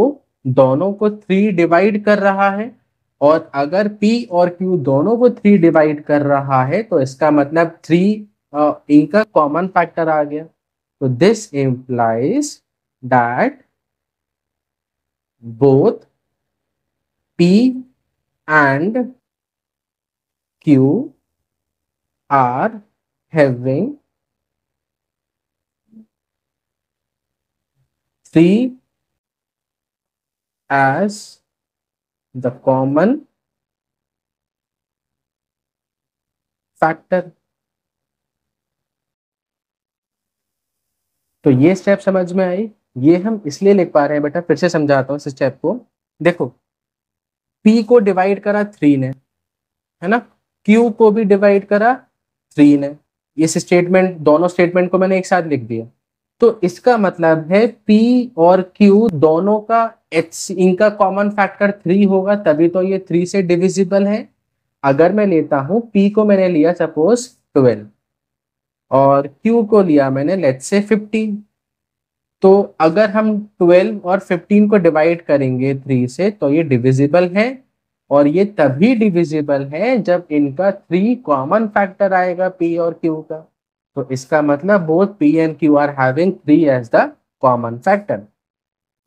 दोनों को 3 डिवाइड कर रहा है, और अगर p और q दोनों को 3 डिवाइड कर रहा है तो इसका मतलब 3 इनका कॉमन फैक्टर आ गया. तो this implies that both P and Q are having 3 as the common factor. तो ये स्टेप समझ में आई. ये हम इसलिए लिख पा रहे हैं बेटा, फिर से समझाता हूँ इस स्टेप को. देखो, P को डिवाइड करा 3 ने, है ना, Q को भी डिवाइड करा 3 ने. इस स्टेटमेंट, दोनों स्टेटमेंट को मैंने एक साथ लिख दिया. तो इसका मतलब है P और Q दोनों का इनका कॉमन फैक्टर 3 होगा, तभी तो ये 3 से डिविजिबल है. अगर मैं लेता हूं, P को मैंने लिया सपोज 12 और Q को लिया मैंने लेट्स से 15, तो अगर हम 12 और 15 को डिवाइड करेंगे 3 से तो ये डिविजिबल है, और ये तभी डिविजिबल है जब इनका 3 कॉमन फैक्टर आएगा P और Q का. तो इसका मतलब both P and Q are having 3 as the common factor.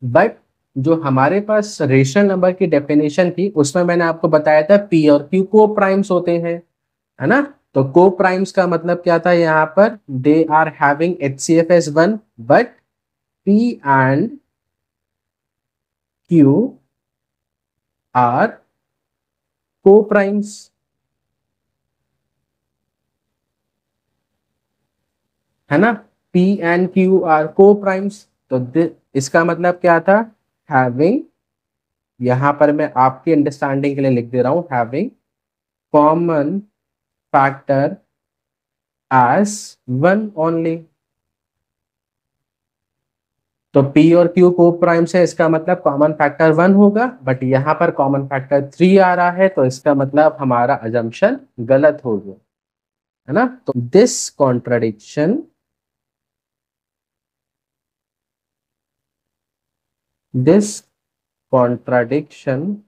But जो हमारे पास रेशनल नंबर की डेफिनेशन थी उसमें मैंने आपको बताया था P और Q को प्राइम्स होते हैं, है ना. तो को प्राइम्स का मतलब क्या था, यहाँ पर they are having HCF as 1, but P and Q are co-primes, है ना. P and Q are co-primes. तो इसका मतलब क्या था, having, यहां पर मैं आपकी अंडरस्टैंडिंग के लिए लिख दे रहा हूं, having common factor as 1 only. तो P और Q को प्राइम्स है, इसका मतलब कॉमन फैक्टर 1 होगा, बट यहाँ पर कॉमन फैक्टर 3 आ रहा है, तो इसका मतलब हमारा अजम्पशन गलत हो गया, है ना. तो this contradiction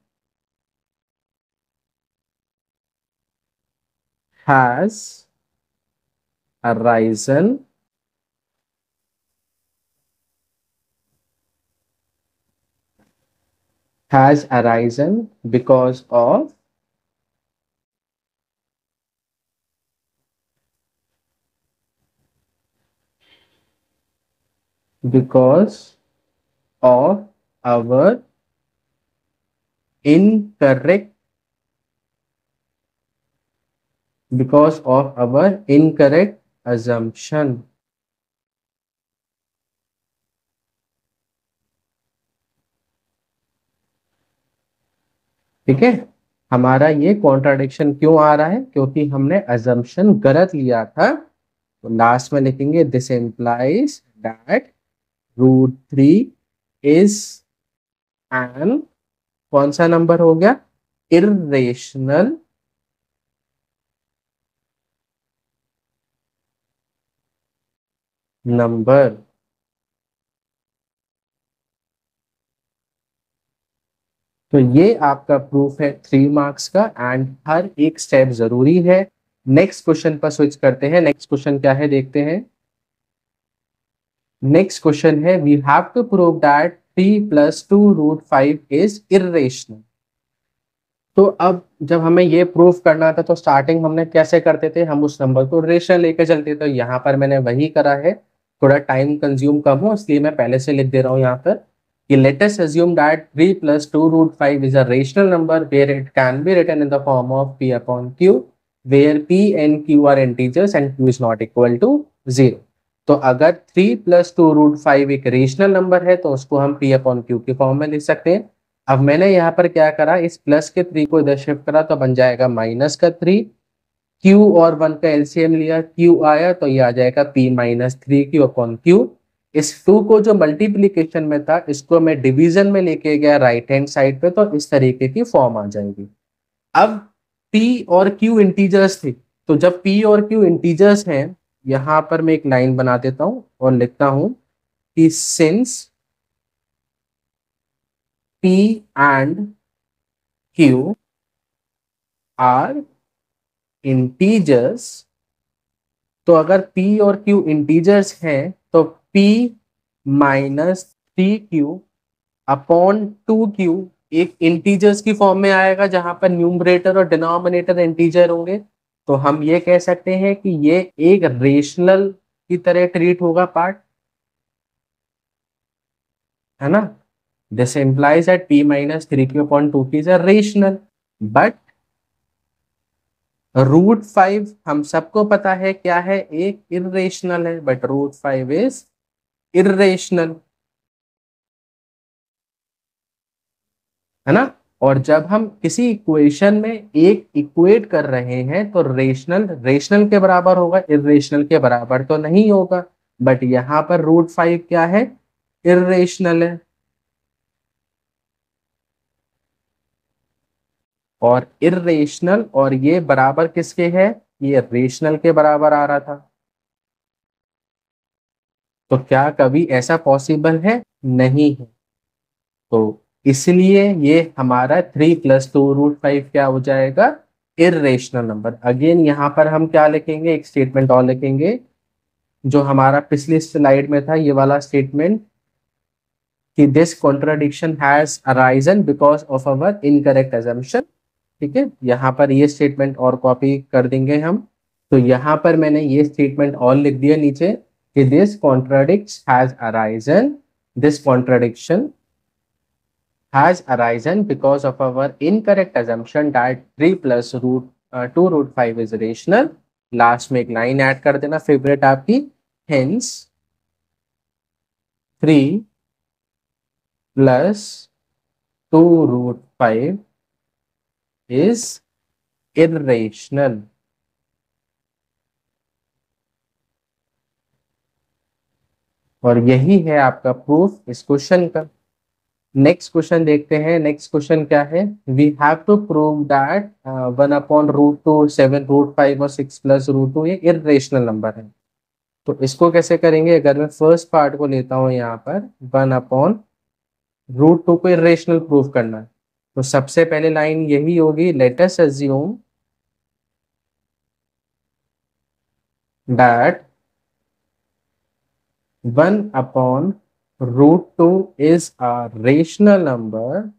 has arisen because of our incorrect assumption. ठीक है, हमारा ये कॉन्ट्राडिक्शन क्यों आ रहा है, क्योंकि हमने अजम्पशन गलत लिया था. तो लास्ट में लिखेंगे this implies that √3 is an, कौन सा नंबर हो गया, इर्रेशनल नंबर. तो ये आपका प्रूफ है 3 मार्क्स का, एंड हर एक स्टेप जरूरी है. नेक्स्ट क्वेश्चन पर स्विच करते हैं. नेक्स्ट क्वेश्चन क्या है देखते हैं. नेक्स्ट क्वेश्चन है, we have to prove that 3 + 2√5 is irrational. तो अब जब हमें ये प्रूफ करना था तो स्टार्टिंग हमने कैसे करते थे, हम उस नंबर को रेशनल लेके चलते थे. यहाँ पर मैंने वही करा है, थोड़ा टाइम कंज्यूम कम हो इसलिए मैं पहले से लिख दे रहा हूँ यहाँ पर कि let us assume that 3 + 2√5 is a rational number where it can be written in the form of P upon Q, where P and Q are integers and Q is not equal to 0. तो अगर 3 + 2√5 एक rational number है तो उसको हम P upon Q के form में लिख सकते हैं. अब मैंने यहाँ पर क्या करा, इस प्लस के 3 को इधर शिफ्ट करा तो बन जाएगा माइनस का 3. Q और 1 का एलसीएम लिया, Q आया तो ये आ जाएगा P - 3Q upon Q. इस 2 को जो मल्टीप्लीकेशन में था इसको मैं डिवीजन में लेके गया राइट हैंड साइड पे, तो इस तरीके की फॉर्म आ जाएगी। अब p और q इंटीजर्स थे, तो जब p और q इंटीजर्स हैं, यहां पर मैं एक लाइन बना देता हूं और लिखता हूं कि since p and q are integers, तो अगर p और q इंटीजर्स हैं तो p minus 3q upon 2q एक इंटीजर्स की फॉर्म में आएगा, जहां पर न्यूमरेटर और डिनोमिनेटर इंटीजर होंगे। तो हम ये कह सकते हैं कि ये एक रेशनल की तरह ट्रीट होगा पार्ट, है ना। This implies that p minus 3q upon 2q is a rational, but √5 हम सबको पता है क्या है, एक इरेशनल है, बट √5 इज इरेशनल, है ना। और जब हम किसी इक्वेशन में एक इक्वेट कर रहे हैं तो रेशनल रेशनल के बराबर होगा, इरेशनल के बराबर तो नहीं होगा, बट यहां पर √5 क्या है, इरेशनल है। और इरेशनल और ये बराबर किसके है, ये रेशनल के बराबर आ रहा था। तो क्या कभी ऐसा पॉसिबल है, नहीं है। तो इसलिए ये हमारा 3 + 2√5 क्या हो जाएगा, इरेशनल नंबर। अगेन यहाँ पर हम क्या लिखेंगे, एक स्टेटमेंट और लिखेंगे जो हमारा पिछली स्लाइड में था, ये वाला स्टेटमेंट कि this contradiction has arisen because of our incorrect assumption. ठीक है, यहाँ पर ये स्टेटमेंट और कॉपी कर देंगे हम। तो यहाँ पर मैंने ये स्टेटमेंट और लिख दिया नीचे कि this contradict has arisen, this contradiction has arisen because of our incorrect assumption that 3 + 2√5 is rational। Last में एक लाइन ऐड कर देना फेवरेट आपकी, hence 3 + 2√5 is irrational। और यही है आपका प्रूफ इस क्वेश्चन का। नेक्स्ट क्वेश्चन देखते हैं। नेक्स्ट क्वेश्चन क्या है, we have to prove that 1/√2 7√5 और 6 + √2 ये इरेशनल नंबर है। तो इसको कैसे करेंगे, अगर मैं फर्स्ट पार्ट को लेता हूं, यहाँ पर 1/√2 को इरेशनल प्रूव करना है, तो सबसे पहले लाइन यही होगी, late us assume that 1/√2 is a rational number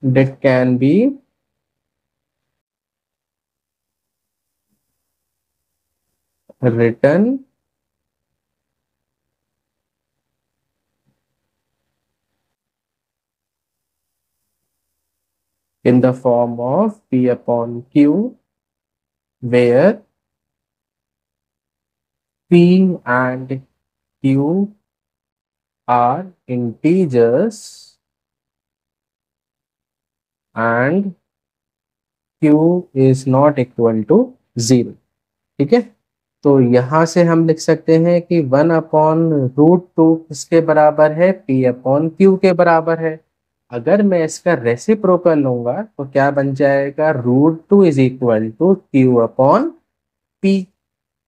that can be written in the form of p/q, where p and q are integers and q is not equal to 0। ठीक है, तो यहां से हम लिख सकते हैं कि 1/√2 किसके बराबर है, p/q के बराबर है। अगर मैं इसका रेसिप्रोकल लूंगा तो क्या बन जाएगा, √2 इज इक्वल टू q/p।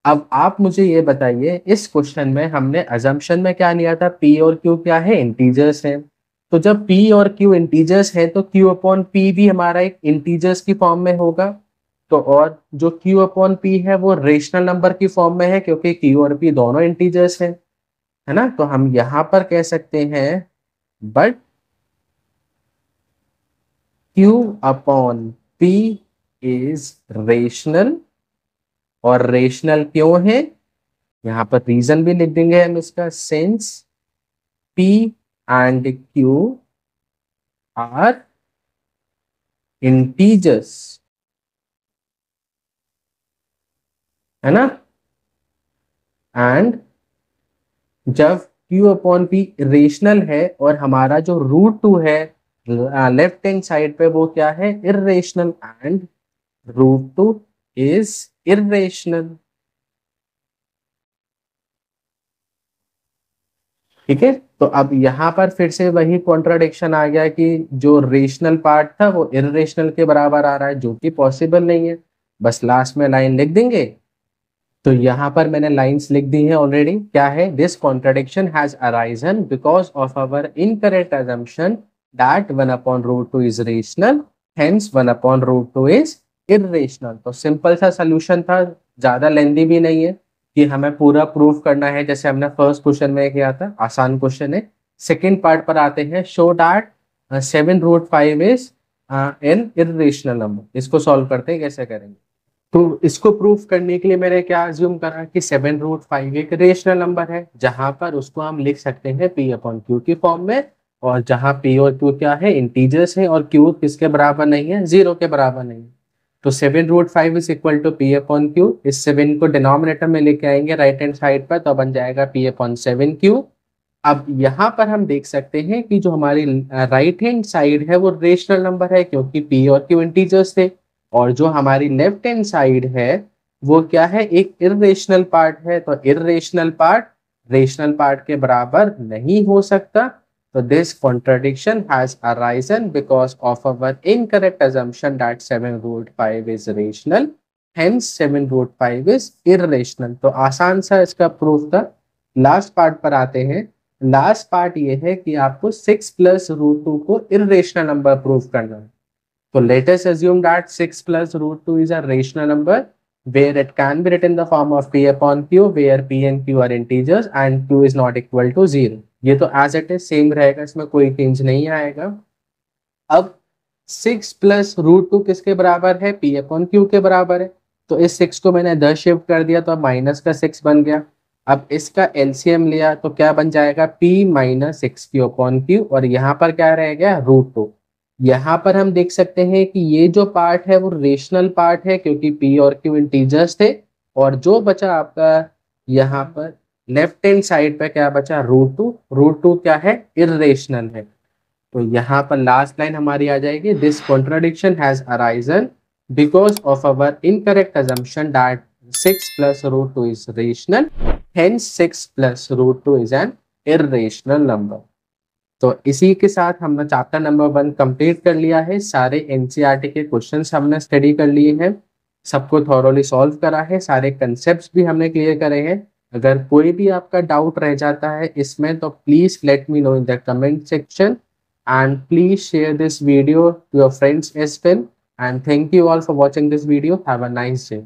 अब आप मुझे ये बताइए, इस क्वेश्चन में हमने अजम्पशन में क्या लिया था, p और q क्या है, इंटीजर्स हैं। तो जब p और q इंटीजर्स हैं तो q/p भी हमारा एक इंटीजर्स की फॉर्म में होगा। तो और जो q/p है वो रेशनल नंबर की फॉर्म में है, क्योंकि q और p दोनों इंटीजर्स हैं, है ना। तो हम यहां पर कह सकते हैं बट q/p इज रेशनल। और रेशनल क्यों है, यहां पर रीजन भी लिख देंगे हम इसका, since p and q are integers, है ना। एंड जब q/p रेशनल है और हमारा जो √2 है लेफ्ट हैंड साइड पे वो क्या है, इरेशनल, एंड √2 इज इर्रेशनल। ठीक है, तो अब यहाँ पर फिर से वही कॉन्ट्राडिक्शन आ गया कि जो रेशनल पार्ट था वो इर्रेशनल के बराबर आ रहा है, जो कि पॉसिबल नहीं है। बस लास्ट में लाइन लिख देंगे। तो यहाँ पर मैंने लाइंस लिख दी है ऑलरेडी। क्या है? This contradiction has arisen because of our incorrect assumption that 1/√2 is rational, hence 1/√2 is irrational. तो सिंपल सा सोल्यूशन था, ज्यादा लेंदी भी नहीं है कि हमें पूरा प्रूफ करना है जैसे हमने फर्स्ट क्वेश्चन में किया था। आसान क्वेश्चन है। सेकेंड पार्ट पर आते हैं। Show that 7√5 is an irrational number. इसको सॉल्व करते हैं, कैसे करेंगे? तो इसको प्रूफ करने के लिए मैंने क्या अज्यूम करा कि 7√5 एक रेशनल नंबर है, जहां पर उसको हम लिख सकते हैं P/Q की फॉर्म में। और जहां P और Q क्या है? इंटीजर्स है, और Q किसके बराबर नहीं है? 0 के बराबर नहीं है। तो 7√5 इज इक्वल टू P/Q। इस 7 को डिनोमिनेटर में लेके आएंगे राइट हैंड साइड पर, तो बन जाएगा P/7Q। अब यहाँ पर हम देख सकते हैं कि जो हमारी राइट हैंड साइड है वो रेशनल नंबर है, क्योंकि P और Q इंटीजर्स थे। और जो हमारी लेफ्ट हैंड साइड है वो क्या है? एक इर्रेशनल पार्ट है। तो इर्रेशनल पार्ट रेशनल पार्ट के बराबर नहीं हो सकता। तो this contradiction has arisen because of our incorrect assumption that 7√5 is rational, hence 7√5 is irrational। तो आसान सा इसका प्रूफ था। लास्ट पार्ट पर आते हैं। लास्ट पार्ट ये है कि आपको 6+√2 को इर्रेशनल नंबर प्रूफ करना है। So let us assume that 6+√2 is a rational number where it can be written in the form of P/Q, where P and Q are integers and Q is not equal to 0। ये तो as it is same रहेगा, इसमें कोई change नहीं आएगा। अब 6+√2 किसके बराबर है? P/Q के बराबर है। तो इस 6 को मैंने 10 शिफ्ट कर दिया, तो अब माइनस का 6 बन गया। अब इसका एलसीएम लिया तो क्या बन जाएगा? P - 6Q/Q, और यहाँ पर क्या रह गया? √2। यहाँ पर हम देख सकते हैं कि ये जो पार्ट है वो रेशनल पार्ट है, क्योंकि P और Q इंटीजर्स थे। और जो बचा आपका यहाँ पर लेफ्ट हैंड साइड पे क्या बचा? √2। √2 क्या है? इर्रेशनल है। तो यहाँ पर लास्ट लाइन हमारी आ जाएगी, this contradiction has arisen because of our incorrect assumption that 6+√2 is rational, hence 6+√2 is an irrational number। तो इसी के साथ हमने चैप्टर नंबर 1 कंप्लीट कर लिया है। सारे एनसीईआरटी के क्वेश्चंस हमने स्टडी कर लिए हैं, सबको थॉरोली सॉल्व करा है, सारे कंसेप्ट्स भी हमने क्लियर करे हैं। अगर कोई भी आपका डाउट रह जाता है इसमें तो please let me know in the comment section, and please share this video to your friends as well, and thank you all for watching this video. Have a nice day।